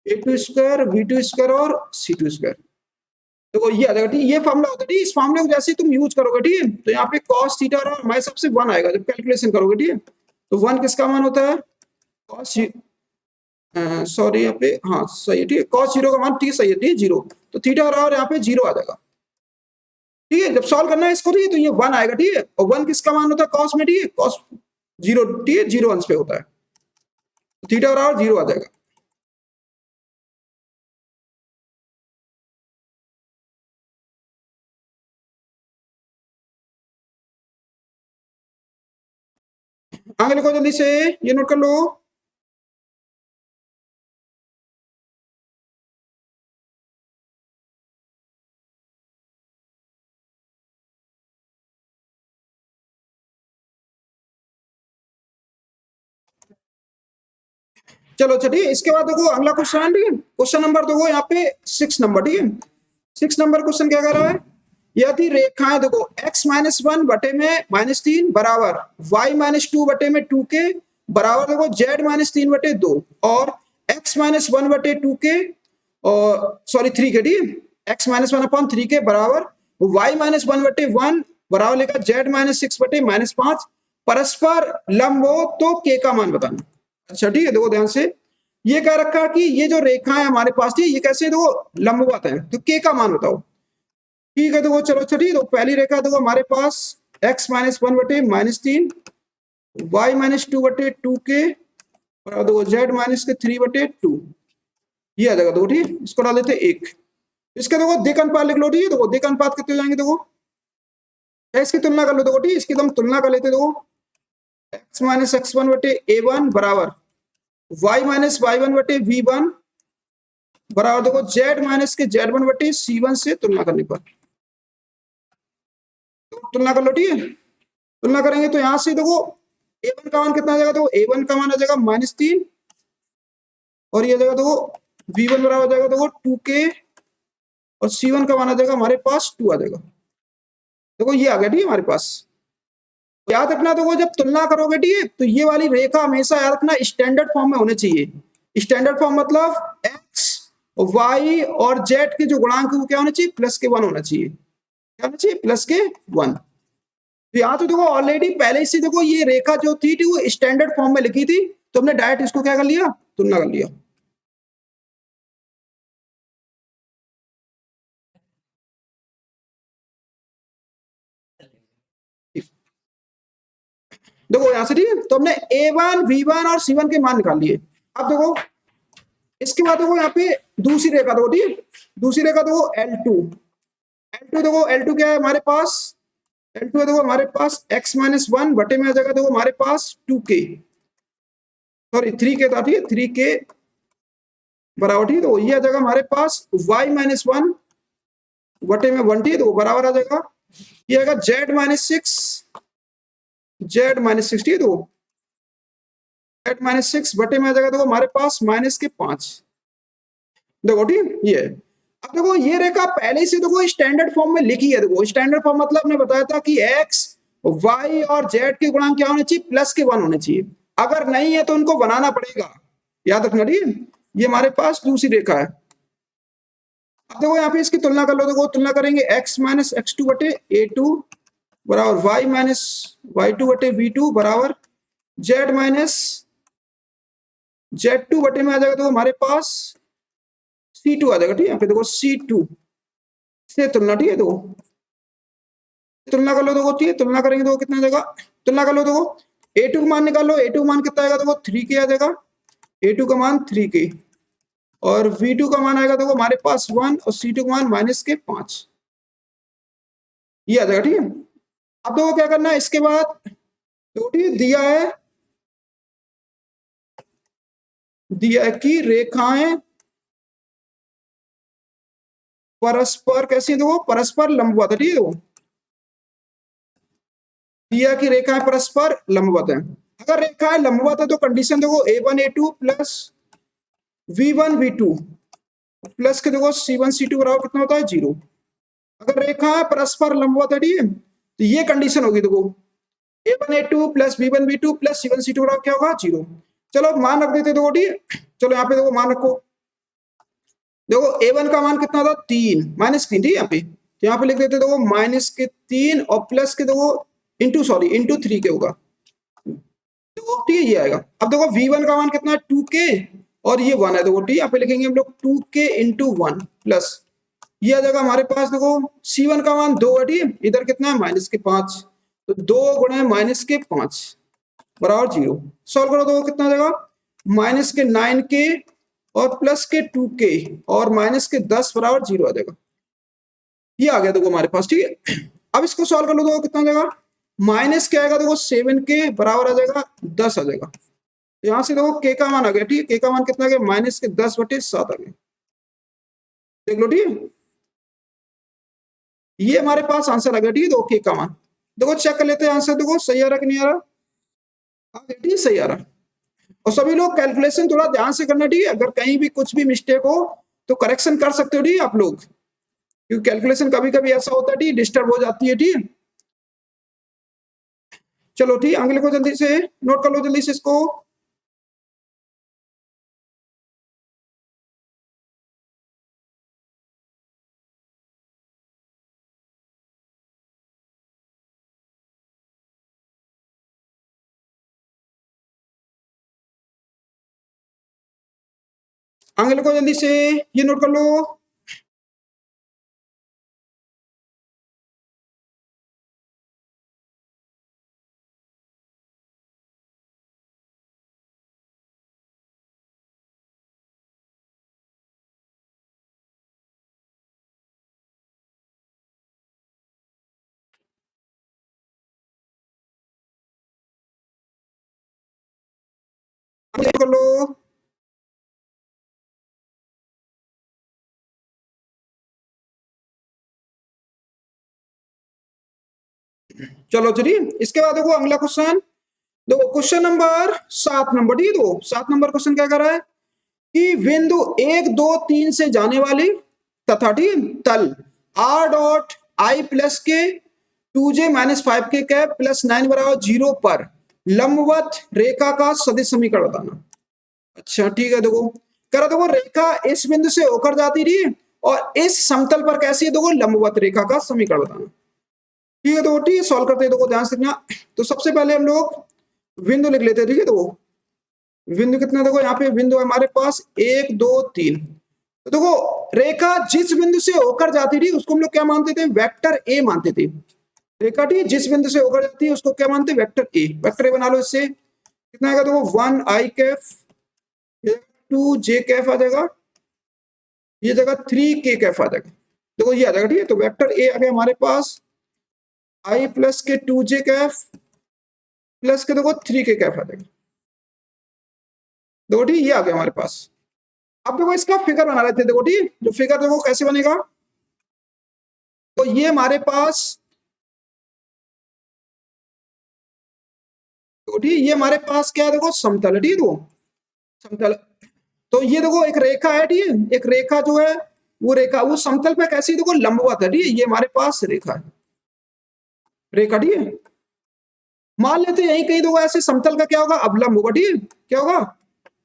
A2 स्क्वायर V2 स्क्वायर और C2 स्क्वायर। देखो ये आ जाएगा, ठीक, ये फॉर्मूला होता है, ठीक, इस फॉर्मूले को जैसे ही तुम यूज करोगे, ठीक है, तो यहाँ पे cos थीटा और हमारे सबसे 1 आएगा जब कैलकुलेशन करोगे, ठीक है। तो 1 किसका मान होता है, cos, सॉरी यहाँ पे, हाँ सही है, ठीक है, cos 0 का मान, ठीक है, सही है, ठीक है, 0, तो थीटा और यहाँ पे 0 आ जाएगा, ठीक है। जब सॉल्व करना है इसको, ठीक है, तो ये 1 आएगा, ठीक है, और 1 किसका मान होता है cos में, ठीक है, cos 0, ठीक है, 0 अंश पे होता है, थीटा और 0 आ जाएगा। आगे लिखो जल्दी से, ये नोट कर लो। चलो चलिए, इसके बाद देखो अगला क्वेश्चन, ठीक है, क्वेश्चन नंबर देखो यहाँ पे 6 नंबर, ठीक है, 6 नंबर क्वेश्चन क्या कर रहा है, यदि रेखाएं देखो x-1 बटे में -3 बराबर y-2 बटे में 2 के बराबर देखो z-3 बटे 2 और x-1 बटे 2 के और सॉरी 3 के, ठीक है, x-1 अपॉन 3 के बराबर y-1 बटे 1 बराबर लेकर z-6 बटे -5 परस्पर लंब हो तो k का मान बताना। अच्छा ठीक है, देखो ध्यान से, ये कह रखा है कि ये जो रेखा है हमारे पास थी, ये कैसे देखो लंबवत है, तो k का मान बताओ। ठीक है, देखो चलो, अच्छा ठीक है, तो पहली रेखा देखो हमारे पास x-1 बटे -3 y-2 बटे 2 के और देखो z-3 बटे 2, ये आ जाएगा दो, ठीक, इसको डाल देते 1। इसके देखो दिक अनुपात लिख लो, ठीक है, देखो दिक अनुपात कितने हो जाएंगे, देखो इसकी तुलना कर लो, देखो ठीक, इसकी तुम तुलना कर लेते, देखो x-x1 बटे a1 बराबर y-y1 बटे v1 बराबर देखो z-z1 बटे c1 से तुलना करने पर, तो तुलना कर लो, ठीक है, तुलना करेंगे तो यहां से देखो a1 का मान कितना आ जाएगा, देखो a1 का मान आ जाएगा -3 और ये जगह देखो v1 बराबर आ जाएगा देखो 2k और c1 का मान आ जाएगा हमारे पास 2 आ जाएगा। देखो ये आ गया, ठीक है, हमारे पास। याद रखना देखो जब तुलना करोगे, ठीक है, तो ये वाली रेखा हमेशा याद रखना स्टैंडर्ड फॉर्म में होनी चाहिए। स्टैंडर्ड फॉर्म मतलब x y और z के जो गुणांक है वो क्या होना चाहिए, +1 होना चाहिए, क्या होना चाहिए, +1। तो यहाँ तो देखो ऑलरेडी पहले से देखो ये रेखा जो थी वो स्टैंडर्ड फॉर्म में लिखी थी, तो हमने डायरेक्ट इसको क्या कर लिया, तुलना कर लिया। देखो यहां से, ठीक है, तो हमने a1 v1 और c1 के मान निकाल लिए। अब देखो इसके बाद देखो यहाँ पे दूसरी रेखा देखो, ठीक है, दूसरी रेखा देखो L2, L2 देखो L2 क्या है हमारे पास, L2 है देखो हमारे पास x-1 बटे में आ जाएगा देखो हमारे पास 2k, सॉरी 3k था, ठीक है, 3k बराबर, ठीक है, तो ये आ जाएगा हमारे पास y-1 बटे में 1, ठीक है, तो बराबर आ जाएगा ये आएगा z-6, z-6, ठीक है, तो z-6 बटे में आ जाएगा देखो हमारे पास -5, देखो ठीक ये है। अब देखो ये रेखा पहले से देखो स्टैंडर्ड फॉर्म में लिखी है, देखो स्टैंडर्ड फॉर्म मतलब हमने बताया था कि x y और z के गुणांक क्या होने चाहिए, +1 होने चाहिए, अगर नहीं है तो उनको बनाना पड़ेगा, याद रखना, ठीक है। ये हमारे पास दूसरी रेखा है। अब देखो यहाँ पे इसकी तुलना कर लो, देखो तुलना करेंगे x-x2 बटे a2 बराबर y-y2 बटे v2 बराबर z-z2 बटे में आ जाएगा तो हमारे पास c2 आ जाएगा, ठीक है, यहाँ पे देखो c2 से तुलना, ठीक है, देखो तुलना कर लो, देखो ठीक है, तुलना करेंगे तो कितना आ जाएगा, तुलना कर लो, देखो a2 का मान निकाल लो, a2 का मान कितना आएगा, देखो 3k आ जाएगा, a2 का मान 3k और v2 का मान आएगा देखो हमारे पास 1 और c2 का मान -5, ये आ जाएगा, ठीक है। अब देखो क्या करना है इसके बाद, तो दिया है कि रेखाएं परस्पर कैसी, देखो परस्पर लंबवत है, ठीक है, देखो दिया कि रेखाएं परस्पर लंबवत है। अगर रेखाएं लंबवत है तो कंडीशन देखो a1 a2 plus v1 v2 plus के देखो c1 c2 बराबर कितना होता है 0। अगर रेखाएं परस्पर लंबवत है, ठीक है, तो ये कंडीशन होगी, देखो A1 A2 plus B1 B2 plus C1 C2 बराबर क्या होगा 0। चलो अब मान रख देते देखो डी। चलो यहाँ पे देखो मान रखो, देखो A1 का मान कितना था 3 -3 ठीक है यहाँ पे, तो यहाँ पे लिख देते देखो -3 और प्लस के देखो इंटू 3 के होगा, देखो ठीक है ये आएगा। अब देखो V1 का मान कितना है 2K और ये 1 है, देखो ठीक है यहाँ पे लिखेंगे हम लोग 2K इंटू 1 प्लस ये आ जाएगा हमारे पास देखो C1 का मान 2 है ठीक है, इधर कितना है -5, तो 2 गुणे -5 बराबर 0। सॉल्व करो तो कितना आ जाएगा -9K और प्लस के 2K और -10 बराबर 0 आ जाएगा। ये आ गया देखो हमारे पास ठीक है। अब इसको सॉल्व कर लो तो कितना आ जाएगा माइनस क्या आएगा देखो 7K बराबर आ जाएगा 10 आ जाएगा। यहां से देखो K का मान आ गया ठीक है, K का मान कितना आ गया -10/7 आ गया, देख लो ठीक है। ये हमारे पास आंसर आ गया ठीक है, देखो K का मान, देखो चेक कर लेते हैं आंसर, देखो सही आ रहा कि नहीं आ रहा, आ गया ठीक है सही आ रहा। और सभी लोग कैलकुलेशन थोड़ा ध्यान से करना ठीक है, अगर कहीं भी कुछ भी मिस्टेक हो तो करेक्शन कर सकते हो ठीक है आप लोग, क्योंकि कैलकुलेशन कभी कभी ऐसा होता है ठीक डिस्टर्ब हो जाती है ठीक है। चलो ठीक है अगले को जल्दी से नोट कर लो जल्दी से इसको। अगले को जल्दी से ये नोट कर लो। नोट कर लो। चलो चलिए इसके बाद देखो अगला क्वेश्चन, देखो क्वेश्चन नंबर 7 नंबर ठीक है, दो 7 नंबर क्वेश्चन क्या कर रहा है कि बिंदु 1 2 3 से जाने वाली तथा ठीक तल r.I+K 2j-5K कैप +9 बराबर 0 पर लंबवत रेखा का सदिश समीकरण बताना। अच्छा ठीक है देखो करा, देखो रेखा इस बिंदु से होकर जाती रही और इस समतल पर कैसी है देखो लंबवत रेखा का समीकरण बताना। ठीक है तो ठीक है सॉल्व करते हैं, देखो ध्यान से देखना। तो सबसे पहले हम लोग बिंदु लिख लेते हैं ठीक है, तो बिंदु कितना देखो यहाँ पे बिंदु हमारे पास 1 2 3। तो देखो रेखा जिस बिंदु से होकर जाती थी उसको हम लोग क्या मानते थे वेक्टर ए मानते थे। रेखा ठीक जिस बिंदु से होकर जाती है उसको क्या मानते वेक्टर ए, वेक्टर ए बना लो। इससे कितना आएगा देखो 1 I कैफ, 2J कैफ आ जाएगा, ये जगह 3K कैफ आ जाएगा, देखो ये आ जाएगा ठीक है। तो वेक्टर ए आ गया हमारे पास I+K 2J कैफ प्लस के देखो 3K कैफ आ जाएगा, देखो ठीक ये आ गया हमारे पास। अब देखो इसका फिगर बना रहे थे, देखो ठीक जो फिगर देखो कैसे बनेगा, तो ये हमारे पास तो ठीक ये हमारे पास क्या है देखो समतल है ठीक है, समतल। तो ये देखो एक रेखा है ठीक है, एक रेखा जो है वो रेखा वो समतल पे कैसी देखो लंबवत है ठीक है, ये हमारे पास रेखा है, रेखा ठीक है। मान लेते हैं यही कहीं देखो ऐसे समतल का क्या होगा अवलंब होगा ठीक है, क्या होगा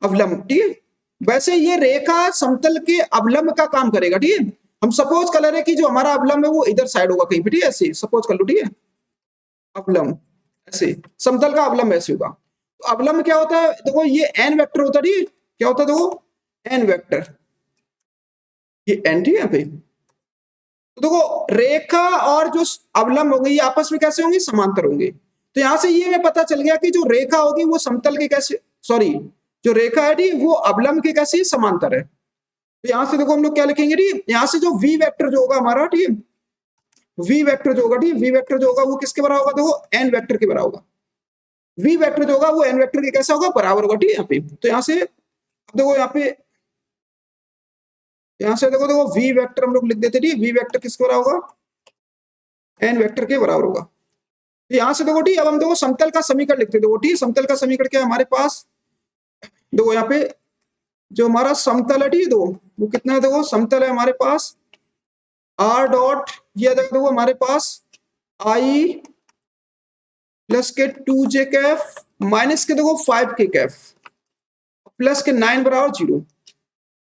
अवलंब ठीक है। वैसे ये रेखा समतल के अवलंब का काम करेगा ठीक है। हम सपोज कर रहे हैं कि जो हमारा अवलंब है वो इधर साइड होगा कहीं पे ठीक है, ऐसे सपोज कर लो ठीक है, अवलंब ऐसे समतल का अवलंब ऐसे होगा। तो अवलंब क्या होता है देखो ये एन वेक्टर होता है ठीक है, क्या होता है देखो एन वेक्टर, ये एन ठीक है यहाँ पे। तो देखो रेखा और जो अवलंब होंगे ये आपस में कैसे होंगे समांतर होंगे। तो यहां से ये हमें पता चल गया कि जो रेखा होगी वो समतल के कैसे सॉरी जो रेखा है डी वो अवलंब के कैसे समांतर है। तो यहां से देखो हम लोग क्या लिखेंगे डी, यहां से जो वी वेक्टर जो होगा हमारा ठीक है, वी वेक्टर जो होगा ठीक वी वेक्टर जो होगा वो किसके बराबर होगा देखो एन वेक्टर के बराबर होगा। वी वेक्टर जो होगा वो एन वेक्टर के कैसा होगा बराबर होगा ठीक है यहाँ पे। तो यहाँ से देखो यहाँ से देखो देखो वी वेक्टर हम लोग लिख देते ठीक, वी वेक्टर किसके बराबर होगा एन वेक्टर के बराबर होगा। तो यहाँ से देखो ठीक अब हम देखो समतल का समीकरण लिखते देखो ठीक, समतल का समीकरण क्या है हमारे पास, देखो यहाँ पे जो हमारा समतल है ठीक दो वो कितना है देखो समतल है हमारे पास r डॉट ये देखो हमारे पास I प्लस के 2j कैफ माइनस के देखो 5k कैफ प्लस के 9 बराबर 0।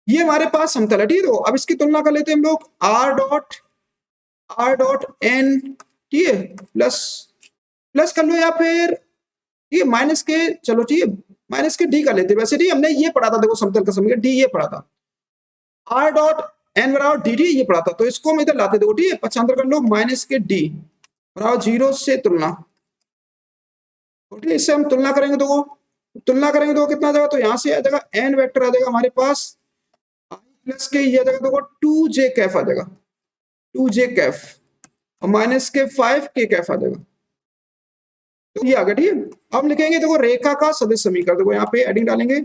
ये हमारे पास समतल है, ठीक है। अब इसकी तुलना कर लेते हैं हम लोग r डॉट ठीक है प्लस प्लस कर लो या फिर ठीक है माइनस के, चलो ठीक है माइनस के डी कर लेते हैं। वैसे ठीक हमने ये पढ़ा था, देखो समतल का समीकरण डी ये पढ़ा था, r डॉट n बराबर डी डी ये पढ़ा था। तो इसको हम इधर लाते देखो, ठीक है पक्षांतर कर लो माइनस के डी बराबर 0 से तुलना, ठीक है इससे हम तुलना करेंगे तो कितना आ जाएगा, तो यहाँ से आ जाएगा n वेक्टर आ जाएगा हमारे पास i प्लस के ये आ जाएगा देखो 2j कैफ आ जाएगा, 2j कैफ और माइनस के 5k कैफ आ जाएगा। तो ये आ गया, ठीक है। अब लिखेंगे देखो रेखा का सदिश समीकरण, देखो यहाँ पे एडिंग डालेंगे,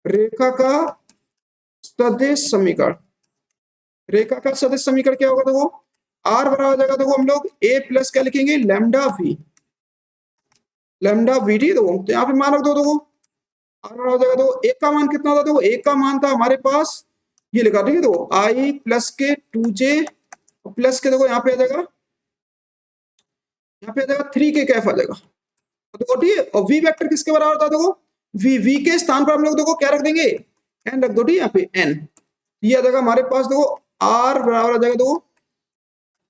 रेखा का सदिश समीकरण। रेखा का सदिश समीकरण क्या होगा, देखो r बराबर हो जाएगा, देखो हम लोग a प्लस क्या लिखेंगे lambda v, lambda V D दो, तो यहाँ पे मान रख दो, देखो r बराबर हो जाएगा, देखो एक का मान कितना था, देखो एक का मान था हमारे पास ये लिखा, ठीक है देखो i प्लस के 2j प्लस के देखो यहाँ पे आ जाएगा 3k कैफ आ जाएगा, देखो ठीक है। और v वेक्टर किसके बराबर था, देखो v के स्थान पर हम लोग देखो क्या रख देंगे n रख दो, ठीक है यहाँ पे n, ये आ जाएगा हमारे पास देखो r बराबर आ जाएगा देखो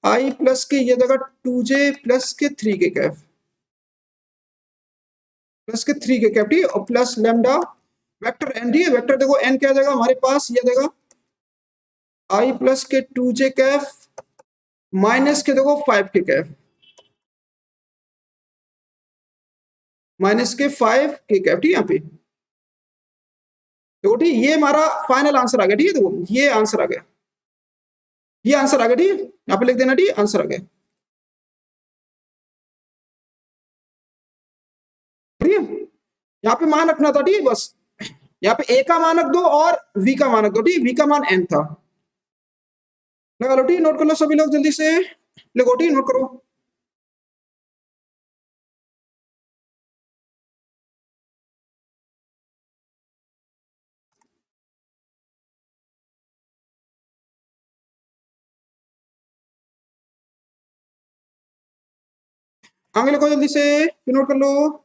i प्लस के ये जगह 2j प्लस के 3k कैफ प्लस के 3k कैफ, ठीक है और प्लस लैम्डा वेक्टर n, ठीक है वेक्टर देखो n क्या आ जाएगा हमारे पास ये आ जाएगा i प्लस के 2j कैफ माइनस के देखो 5k कैफ माइनस के 5k कैफ, ठीक है यहाँ पे देखो ठीक ये हमारा फाइनल आंसर आ गया, ठीक है देखो ये आंसर आ गया, ये आंसर आ गया, ठीक है यहाँ पे लिख देना, ठीक आंसर आ गया, ठीक है। यहाँ पे मान रखना था, ठीक है बस यहाँ पे a का मान रख दो और v का मान रख दो, ठीक है v का मान n था, लगा लो, ठीक नोट कर लो सभी लोग जल्दी से लिखो, ठीक नोट करो। आगे लिखो जल्दी से, नोट कर लो।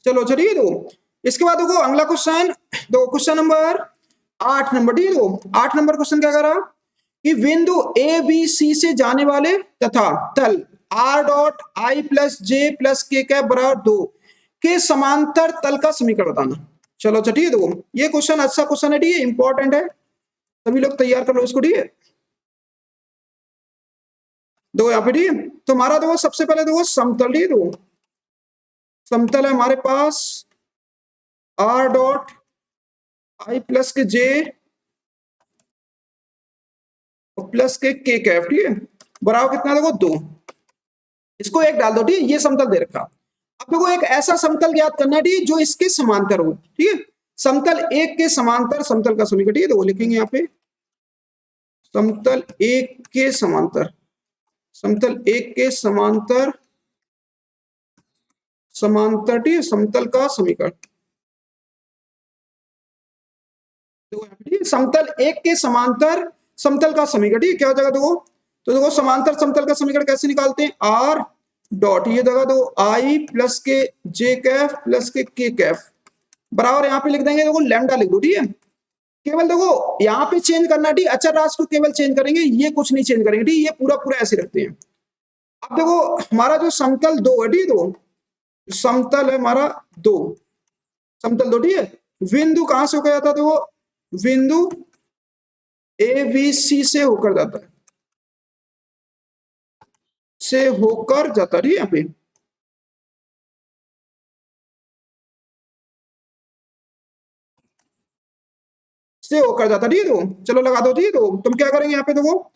चलो चलिए देखो इसके बाद देखो अगला क्वेश्चन, देखो क्वेश्चन नंबर 8 नंबर, ठीक है देखो 8 नंबर क्वेश्चन क्या करा कि बिंदु ए बी सी से जाने वाले तथा तल r dot i plus J plus के कैप बराबर 2 के समांतर तल का समीकरण बताना। चलो ठीक है देखो ये क्वेश्चन अच्छा क्वेश्चन है, ठीक है इंपॉर्टेंट है, सभी लोग तैयार कर लो इसको, ठीक है देखो यहाँ पे, ठीक है तो हमारा देखो सबसे पहले देखो समतल, ठीक है देखो समतल है हमारे पास r डॉट i प्लस के जे प्लस के कैफ, ठीक है बराबर कितना देखो 2, इसको एक डाल दो, ठीक है ये समतल दे रखा। अब देखो एक ऐसा समतल ज्ञात करना है, ठीक है जो इसके समांतर हो, ठीक है समतल एक के समांतर समतल का समीकरण, ठीक है वो लिखेंगे यहाँ पे समतल एक के समांतर, समतल एक के समांतर समांतर, ठीक है समतल का समीकरण, समतल एक के समांतर समतल का समीकरण, ठीक है क्या हो जाएगा देखो, तो देखो समांतर समतल का समीकरण कैसे निकालते हैं, r डॉट ये जगह दो i प्लस के जे कैफ प्लस के कैफ बराबर यहाँ पे लिख देंगे देखो लैम्डा लिख दो, ठीक है केवल देखो यहाँ पे चेंज करना, ठीक अचर राशि को केवल चेंज करेंगे, ये कुछ नहीं चेंज करेंगे, ठीक ये पूरा पूरा ऐसे रखते हैं। अब देखो हमारा जो समतल 2 है, ठीक दो समतल है हमारा 2, समतल 2, ठीक है बिंदु कहां से होकर जाता है, देखो बिंदु ए बी सी से होकर जाता है, से होकर जाता है, ठीक है यहाँ पे से होकर जाता, ठीक है तो चलो लगा दो, ठीक है तो तुम क्या करेंगे यहाँ पे देखो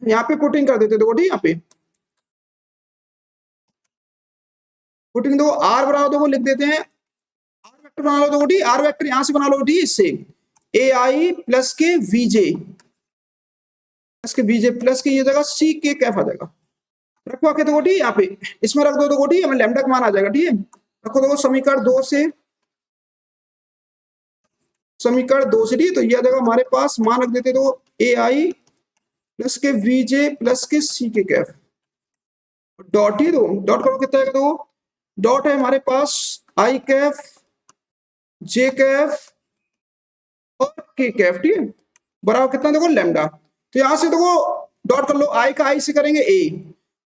यहाँ पे पुटिंग कर देते देखो, ठीक यहाँ पे पुटिंग दो r बना दो लिख देते हैं, r वेक्टर बना लो देखो, ठीक r वेक्टर यहां से बना लो, ठीक इससे ए आई प्लस के वीजे प्लस के वीजे प्लस के ये जगह सी के कैफ आ जाएगा, रखो आके देखो, ठीक है, यहाँ पे इसमें रख दो देखो, ठीक है, हमें लैम्डा का मान आ जाएगा, ठीक है। रखो देखो समीकरण 2 से, समीकरण 2 से, ठीक है, तो यह जगह हमारे पास मान रख देते तो ए आई प्लस के वी जे प्लस के सी के कैफ, डॉट ही दो, डॉट करो कितना आएगा, दो डॉट है हमारे पास आई कैफ, जे कैफ और के कैफ, ठीक है, बराबर कितना देखो लैम्डा। तो यहां से देखो डॉट कर लो, आई का आई से करेंगे ए,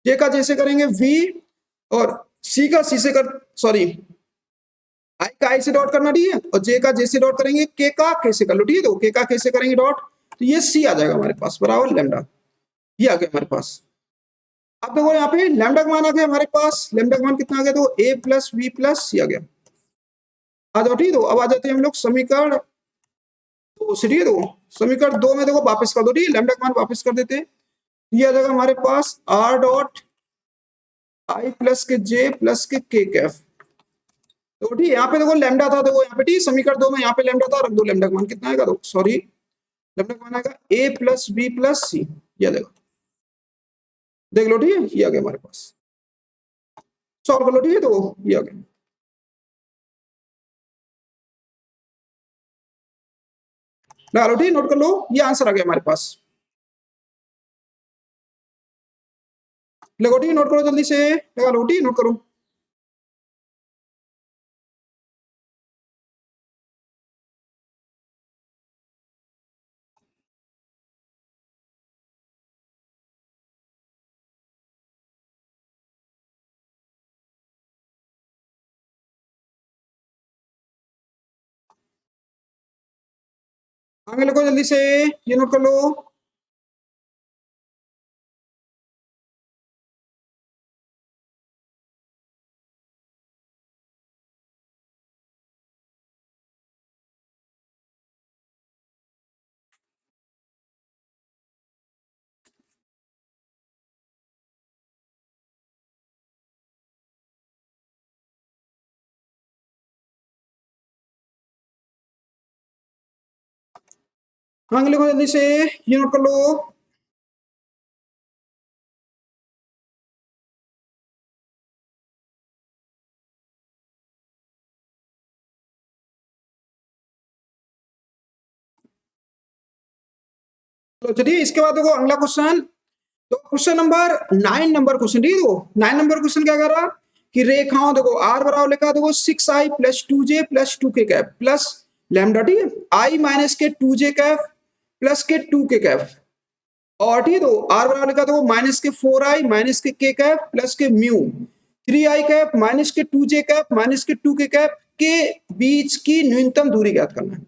जे का जे से करेंगे वी, और सी का सी से कर, सॉरी, आई का आई से डॉट करना, ठीक है, और जे का जे से डॉट करेंगे, के का के से कर लो, ठीक है, तो के का के से करेंगे डॉट, तो ये सी आ जाएगा हमारे पास बराबर लैम्डा, ये आ गया हमारे पास। अब देखो यहाँ पे लैम्डा का मान आ गया हमारे पास, लैम्डा का मान कितना आ गया, तो ए प्लस वी प्लस सी आ गया। आ जाओ, ठीक है, तो अब आ जाते हैं हम लोग समीकरण दो से, ठीक है, तो समीकरण 2 में देखो वापस कर दो, ठीक है, लैम्डा का मान वापस कर देते हैं, ये आ जाएगा हमारे पास आर डॉट आई प्लस के जे प्लस के कैफ, तो ठीक है, यहाँ पे देखो लैम्डा था, देखो यहाँ पे, ठीक, समीकरण 2 में यहाँ पे लैम्डा था, रख दो लैम्डा का मान कितना आएगा, तो सॉरी, लैम्डा का मान आएगा ए प्लस बी प्लस सी, ये देखो, देख लो, ठीक है, ये आ गया हमारे पास, सॉल्व कर लो, ठीक है, तो ये आ गया, लगा लो, ठीक, नोट कर लो, ये आंसर आ गया हमारे पास, लगो, ठीक, नोट करो जल्दी से, लगा लो, ठीक, नोट करो। आगे लिखो जल्दी से, ये नोट कर लो। आगे लिखो जल्दी से, ये नोट कर लो। तो चलिए इसके बाद देखो अगला क्वेश्चन, तो क्वेश्चन नंबर 9 नंबर क्वेश्चन, ठीक है, 9 नंबर क्वेश्चन क्या कर रहा कि रेखाओं देखो आर बराबर लिखा, देखो 6i plus 2j plus 2k Kaif plus lambda, ठीक है, आई माइनस के 2j कैफ प्लस के 2k कैफ, और ठीक है, तो आर बराबर लिखा देखो माइनस के 4i माइनस के कैफ प्लस के म्यू 3i कैफ माइनस के 2j कैफ माइनस के 2k कैफ के बीच की न्यूनतम दूरी ज्ञात करना है।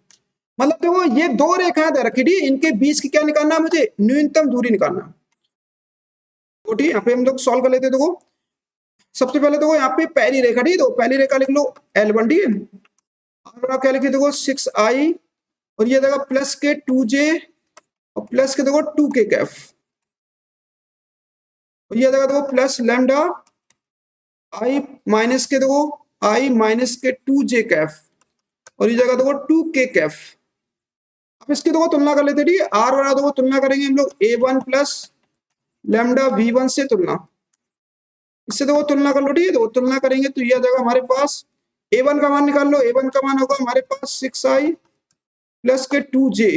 मतलब देखो ये दो रेखाएं दे रखी थी, इनके बीच की क्या निकालना है मुझे, न्यूनतम दूरी निकालना है। तो ठीक है, यहाँ पे हम लोग सॉल्व कर लेते हैं, देखो सबसे पहले देखो यहाँ पे पहली रेखा, ठीक है, तो पहली रेखा लिख लो L1, ठीक है, और आप क्या लिखिए देखो 6i, और ये देखो प्लस के 2j और प्लस के देखो 2k कैफ, और ये देखो प्लस लैम्डा आई माइनस के देखो आई माइनस के 2j कैफ, और ये जगह देखो 2k कैफ। अब इसकी देखो तुलना कर लेते, ठीक है, आर बराबर देखो तुलना करेंगे हम लोग a1 प्लस लैम्डा v1 से तुलना, इससे देखो तुलना कर लो, ठीक है, तो तुलना करेंगे तो यह जगह हमारे पास a1 का मान निकाल लो, a1 का मान होगा हमारे पास 6i प्लस के 2j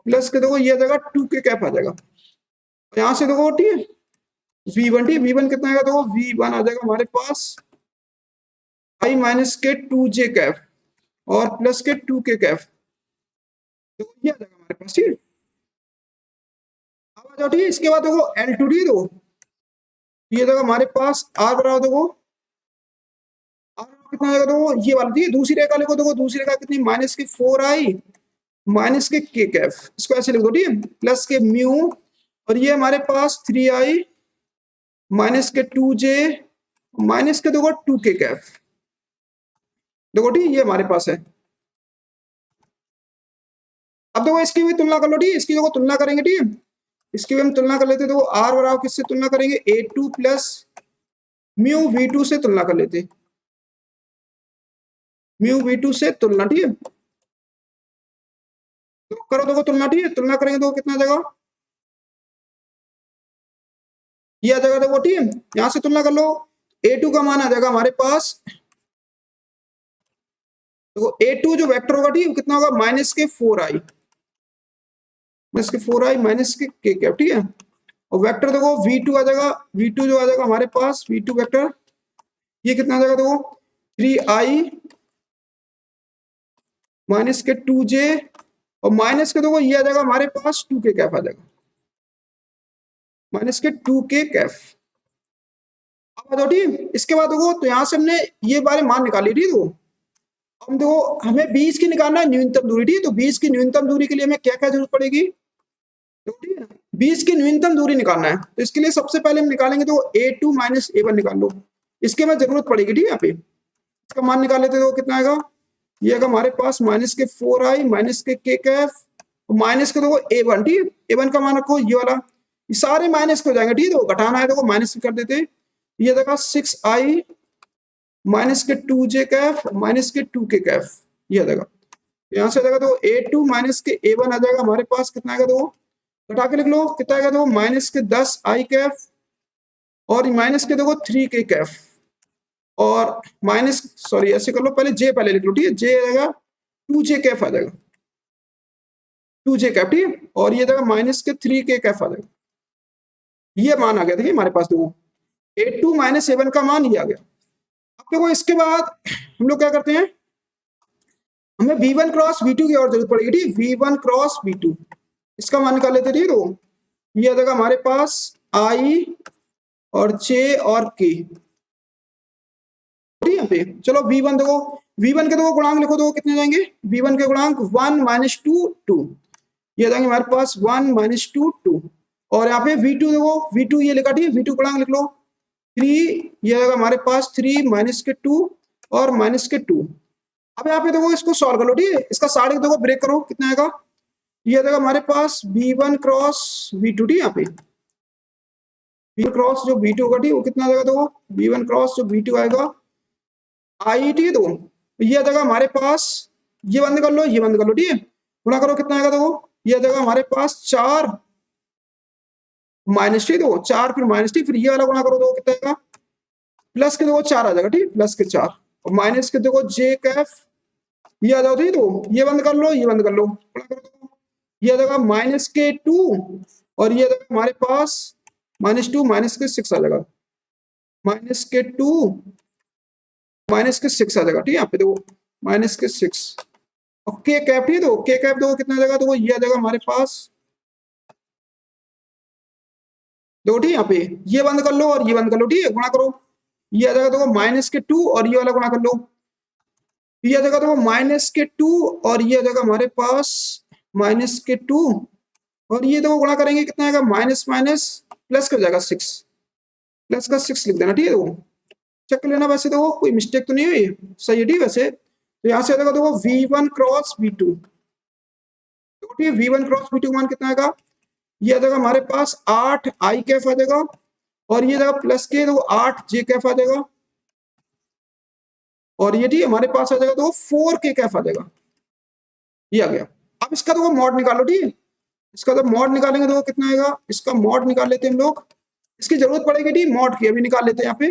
प्लस के देखो यह जगह 2k कैप आ जाएगा, यहां से देखो, ठीक है, v1, ठीक, v1 कितना आएगा, देखो v1 आ जाएगा हमारे पास i माइनस के 2j कैफ और प्लस के 2k कैफ, तो ये आ जाएगा हमारे पास, ठीक है। अब आ जाओ, ठीक है, इसके बाद देखो L2, डी दो, ये देखो हमारे पास r बराबर देखो r कितना आएगा, देखो ये वाला, ठीक है, दूसरी रेखा लिखो, देखो दूसरी रेखा कितनी, माइनस के 4i माइनस के कैफ, इसको ऐसे लिख दो, ठीक है, प्लस के म्यू, और ये हमारे पास 3i माइनस के 2j माइनस के देखो 2k कैफ, देखो ठीक, ये हमारे पास है। अब देखो इसकी भी तुलना कर लो, ठीक, इसकी देखो तुलना करेंगे, ठीक है, इसकी भी हम तुलना कर लेते, देखो आर बराबर किससे तुलना करेंगे, a2 प्लस म्यू v2 से तुलना कर लेते, म्यू v2 से तुलना, ठीक है, तो करो देखो तुलना, ठीक है, तुलना करेंगे तो कितना आ जाएगा, ये आ जाएगा देखो, ठीक है। यहां से तुलना कर लो, A2 का मान आ जाएगा हमारे पास, तो A2 जो वेक्टर होगा, ठीक है, कितना होगा, माइनस के 4i, माइनस के कैप, ठीक है। और वेक्टर देखो V2 आ जाएगा, V2 जो आ जाएगा हमारे पास, V2 वेक्टर ये कितना आ जाएगा देखो, 3i माइनस के 2j, और माइनस के देखो ये आ जाएगा हमारे पास 2k कैफ आ जाएगा, माइनस के 2k कैफ। अब बताओ, ठीक, इसके बाद देखो, तो यहां से हमने ये बारे मान निकाली, ठीक। देखो हम देखो, हमें 20 की निकालना है न्यूनतम दूरी, ठीक। तो 20 की न्यूनतम दूरी के लिए हमें क्या क्या जरूरत पड़ेगी, तो ठीक है, 20 की न्यूनतम दूरी निकालना है, तो इसके लिए सबसे पहले हम निकालेंगे तो A2 माइनस A1 निकाल लो, इसके में जरूरत पड़ेगी, ठीक है। यहाँ पे इसका मान निकाल लेते तो कितना आएगा, ये आएगा हमारे पास माइनस के 4i माइनस के k कैफ, माइनस के देखो A1, ठीक है। A1 का मान रखो ये वाला, ये सारे माइनस हो जाएंगे, ठीक है। तो घटाना है, देखो माइनस कर देते, ये देखा 6i माइनस के 2j कैफ माइनस के 2k कैफ, ये आ जाएगा। यहाँ से आ जाएगा तो A2 माइनस के A1 आ जाएगा हमारे पास, कितना आएगा, तो घटा के लिख लो, कितना आएगा, तो माइनस के 10i कैफ, और माइनस के देखो 3k कैफ, और माइनस, सॉरी ऐसे कर लो, पहले जे पहले लिख लो, ठीक है। जे आएगा 2j कैफ आ जाएगा, 2j कैफ, ठीक है। और ये जाएगा माइनस के 3k कैफ आ जाएगा, ये मान आ गया, देखिए हमारे पास देखो A2 माइनस A1 का मान ये आ गया। अब देखो इसके बाद हम लोग क्या करते हैं, हमें V1 क्रॉस V2 की और जरूरत पड़ेगी, ठीक। V1 क्रॉस V2, इसका मान निकाल लेते, ठीक। तो ये आ जाएगा हमारे पास I और J और K, यहाँ पे चलो V1 देखो, V1 के दो गुणांक लिखो, दो कितने जाएंगे, V1 के गुणांक 1 माइनस 2 2, ये जाएंगे हमारे पास 1 माइनस 2 2, और यहाँ पे V2 देखो, V2 ये लिखा, ठीक है। V2 गुणांक लिख लो 3, ये आएगा हमारे पास 3 माइनस के 2 और माइनस के 2। अब यहाँ पे देखो इसको सॉल्व कर लो, ठीक है। इसका साढ़े देखो ब्रेक करो, कितना आएगा, ये आएगा हमारे पास V1 क्रॉस V2, ठीक। यहाँ पे V1 क्रॉस जो V2 होगा, ठीक, वो कितना आ जाएगा, देखो V1 क्रॉस जो V2 आएगा IT, दो ये आ जाएगा हमारे पास, ये बंद कर लो, ये बंद कर लो, ठीक है। गुणा करो, कितना आएगा, देखो ये आ जाएगा हमारे पास 4 माइनस टी, दो 4 फिर माइनस टी, फिर ये वाला गुणा करो, दो कितना आएगा, प्लस के देखो 4 आ जाएगा, ठीक, प्लस के 4, और माइनस के देखो जे कैफ, ये आ जाओ, ठीक। दो ये बंद कर लो, ये बंद कर लो, गुणा कर दो, ये आ जाएगा माइनस के 2, और ये आ जाएगा हमारे पास माइनस 2 माइनस के 6 आ जाएगा, माइनस के 2 माइनस के 6 आ जाएगा, ठीक है। यहाँ पे देखो माइनस के 6, और के कैप, ठीक है। तो के कैप देखो कितना आ जाएगा, तो ये आ जाएगा हमारे पास, देखो ठीक, यहाँ पे ये बंद कर लो और ये बंद कर लो, ठीक है। गुणा करो, ये आ जाएगा देखो माइनस के 2, और ये वाला गुणा कर लो, ये आ जाएगा देखो माइनस के 2, और ये आ जाएगा हमारे पास माइनस के 2, और ये देखो गुणा करेंगे, कितना आएगा, माइनस माइनस प्लस कर जाएगा 6, प्लस का 6 लिख देना, ठीक है। देखो चेक कर लेना, वैसे देखो कोई मिस्टेक तो नहीं हुई, सही है, ठीक। वैसे तो यहाँ से आ जाएगा देखो V1 क्रॉस V2, ठीक है। V1 क्रॉस V2 मान कितना आएगा, ये आ जाएगा हमारे पास 8 I कैफ आ जाएगा, और ये जाएगा प्लस के देखो 8 J कैफ आ जाएगा, और ये ठीक हमारे पास आ जाएगा तो 4K कैफ आ जाएगा, ये आ गया। अब इसका देखो मॉड निकालो, ठीक है। इसका जब मॉड निकालेंगे तो कितना आएगा, इसका मॉड निकाल लेते हैं हम लोग, इसकी जरूरत पड़ेगी, ठीक, मॉड की अभी निकाल लेते हैं। यहाँ पे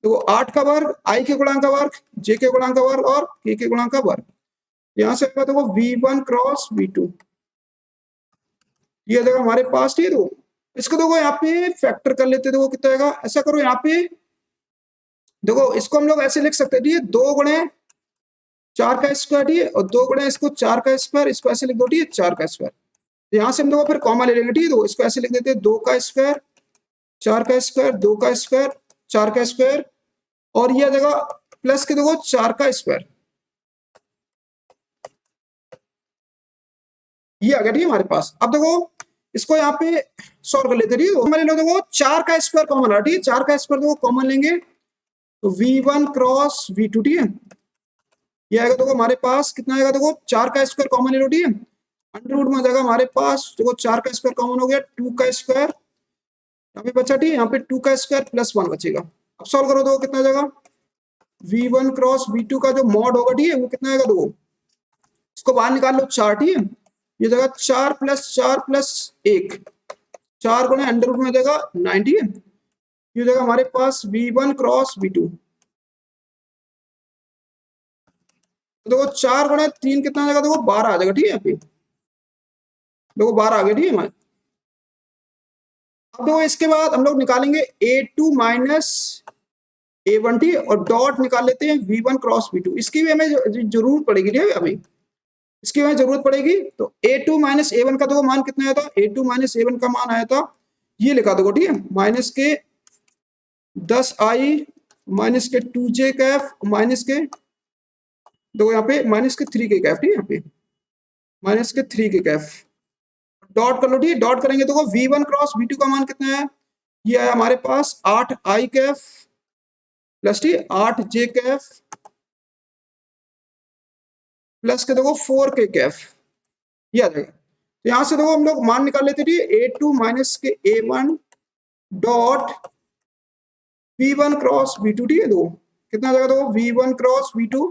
देखो 8 का वर्ग, I के गुणांक का वर्ग, J के गुणांक का वर्ग, और K के गुणांक का वर्ग, यहाँ से आएगा देखो V1 क्रॉस V2, ये आएगा हमारे पास, ठीक है। तो इसको देखो यहाँ पे फैक्टर कर लेते, देखो कितना आएगा, ऐसा करो यहाँ पे देखो, इसको हम लोग ऐसे लिख सकते हैं, ठीक है, 2 गुणे 4 का स्क्वायर, ठीक है, और 2 गुणे इसको 4 का स्क्वायर, इसको ऐसे लिख दो, ठीक है, 4 का स्क्वायर। तो यहाँ से हम देखो फिर कॉमा ले लेंगे, ठीक है। तो इसको ऐसे लिख देते हैं 2 का स्क्वायर 4 का स्क्वायर 2 का स्क्वायर 4 का स्क्वायर, और ये आ जाएगा प्लस के देखो 4 का स्क्वायर, ये आ गया, ठीक है हमारे पास। अब देखो इसको यहाँ पे सॉल्व कर लेते, ठीक है। हमारे लोग देखो 4 का स्क्वायर कॉमन आ, ठीक है, 4 का स्क्वायर देखो कॉमन लेंगे तो V1 क्रॉस V2, ठीक है, ये आएगा देखो हमारे पास कितना आएगा, देखो 4 का स्क्वायर कॉमन ले लो, ठीक है, अंडर रूट में आ जाएगा हमारे पास, देखो 4 का स्क्वायर कॉमन हो गया, 2 का स्क्वायर यहाँ पे बचा, ठीक है, यहाँ पे 2 का स्क्वायर प्लस 1 बचेगा। अब सॉल्व करो, देखो कितना आ जाएगा, V1 क्रॉस V2 का जो मॉड होगा, ठीक है, वो कितना आएगा, देखो इसको बाहर निकाल लो 4, ठीक है, ये जगह 4 प्लस 1 4 गुणे अंडर रूट में आ जाएगा 9, ठीक है, ये हो जाएगा हमारे पास V1 क्रॉस V2। तो देखो 4 × 3 कितना आ जाएगा, देखो 12 आ जाएगा, ठीक है। यहाँ पे देखो 12 आ गया, ठीक है हमारे। अब देखो इसके बाद हम लोग निकालेंगे A2 माइनस A1, ठीक है, और डॉट निकाल लेते हैं V1 क्रॉस V2। इसकी भी हमें जरूरत पड़ेगी, ठीक है अभी, इसकी हमें जरूरत पड़ेगी। तो A2 माइनस A1 का देखो मान कितना आया था, A2 माइनस A1 का मान आया था, ये लिखा दो, ठीक है, माइनस के 10i माइनस के 2j कैफ माइनस के, देखो यहाँ पे माइनस के 3 के कैफ, ठीक है, यहाँ पे माइनस के 3 के कैफ, डॉट कर लो, ठीक है। डॉट करेंगे तो V1 क्रॉस V2 का मान कितना है, ये है हमारे पास 8i कैफ प्लस, ठीक है, 8j कैफ प्लस के देखो 4k कैफ, ये आ जाएगा। तो यहां से देखो हम लोग मान निकाल लेते थे, A2 माइनस के A1 dot V1 cross V2, ठीक है। दो कितना आ जाएगा, देखो V1 क्रॉस V2,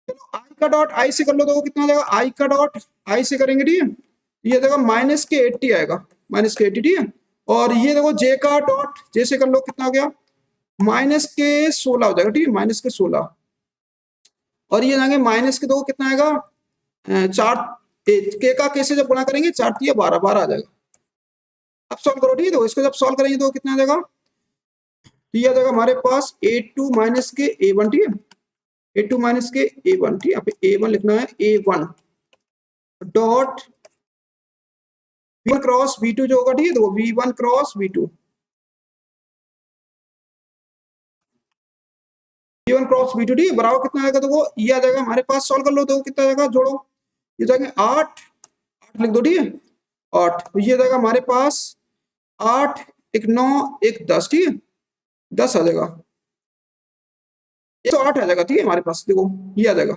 चलो आई का डॉट आई से कर लो, देखो कितना आ जाएगा, आई का डॉट आई से करेंगे, ठीक है, ये देखो माइनस के 80 आएगा, माइनस के 80, ठीक है। और ये देखो जे का डॉट जे से कर लो, कितना आ गया, माइनस के 16 हो जाएगा, ठीक है, माइनस के 16। और ये जाएंगे माइनस के, देखो कितना आएगा, 4 के का के से जब गुणा करेंगे 4 × 12, 12 आ जाएगा। अब सॉल्व करो, ठीक है, तो इसको जब सॉल्व करेंगे तो कितना आ जाएगा, तो ये आ जाएगा हमारे पास A2 माइनस के A1, ठीक है, A2 माइनस के A1, ठीक है, यहाँ पे A1 लिखना है, A1 dot V1 cross V2 जो होगा, ठीक है, तो V1 cross V2, V1 cross V2, ठीक है, बराबर कितना आएगा, तो वो ये आ जाएगा हमारे पास, सॉल्व कर लो तो कितना आएगा, जोड़ो, ये जाएंगे 8 लिख दो, ठीक है, 8, तो ये जाएगा हमारे पास 8 1 9 1 10, ठीक है, 10 आ जाएगा, 108 आ जाएगा, ठीक है, हमारे पास देखो ये आ जाएगा,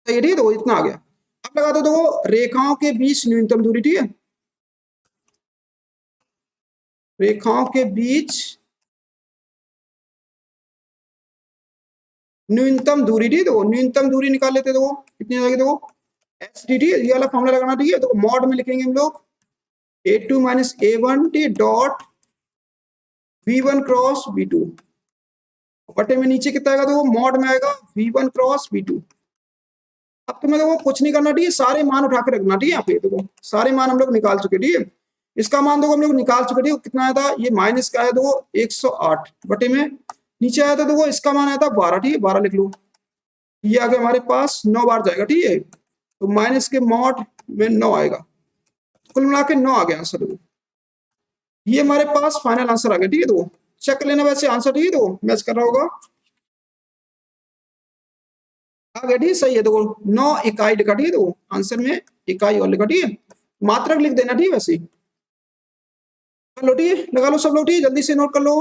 ये ठीक है, तो इतना आ गया। अब लगा दो देखो रेखाओं के बीच न्यूनतम दूरी, ठीक है, रेखाओं के बीच न्यूनतम दूरी, ठीक है, देखो न्यूनतम दूरी निकाल लेते, देखो कितनी आ जाएगी, देखो एस डी, ठीक है, ये वाला फॉर्मूला लगाना, ठीक है, तो मॉड में लिखेंगे हम लोग A2 minus A1 T dot V1 cross V2 बटे में नीचे कितना आएगा, देखो मॉड में आएगा V1 क्रॉस V2। अब तुम्हें देखो कुछ नहीं करना, ठीक है, सारे मान उठा के रखना, ठीक है, यहाँ पे देखो सारे मान हम लोग निकाल चुके, ठीक है, इसका मान देखो हम लोग निकाल चुके, ठीक है, कितना आया था, ये माइनस का आया, देखो 108 बटे में नीचे आया था, देखो इसका मान आया था 12, ठीक है, 12 लिख लो, ये आगे हमारे पास 9 बार जाएगा, ठीक है, तो माइनस के मॉड में 9 आएगा, कुल मिला के 9 आ गया आंसर, देखो ये हमारे पास फाइनल आंसर आ गया, ठीक है, तो चेक लेना वैसे आंसर, ठीक है, तो मैच कर रहा होगा, आ गया, ठीक है, सही है, देखो 9 इकाई लिखा, ठीक है, तो आंसर में इकाई और लिखा, ठीक है, मात्रक लिख देना, ठीक है, वैसे लो, ठीक है, लगा लो सब लोग, ठीक है, जल्दी से नोट कर लो,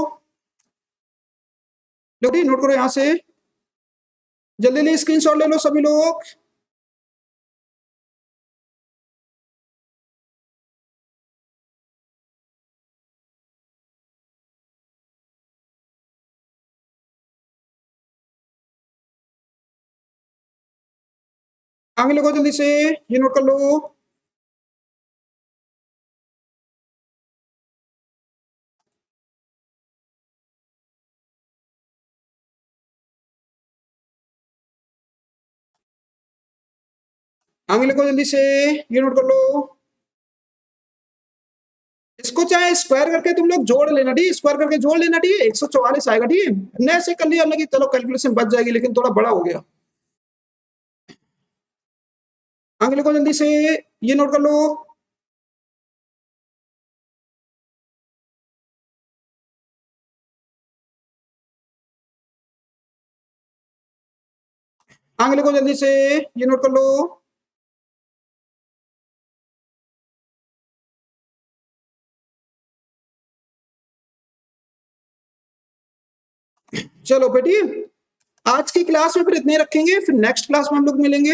लो ठीक, नोट करो यहाँ से, जल्दी जल्दी स्क्रीनशॉट ले लो सभी लोग। आगे लिखो जल्दी से, ये नोट कर लो, आगे लिखो जल्दी से, ये नोट कर लो, इसको चाहे स्क्वायर करके तुम लोग जोड़ लेना, ठीक है, स्क्वायर करके जोड़ लेना, ठीक है, 144 आएगा, ठीक है, न से कर लिया कि चलो कैलकुलेशन बच जाएगी, लेकिन थोड़ा बड़ा हो गया। आगे लिखो जल्दी से, ये नोट कर लो, आगे लिखो जल्दी से, ये नोट कर लो, चलो बेटी आज की क्लास में फिर इतने रखेंगे, फिर नेक्स्ट क्लास में हम लोग मिलेंगे।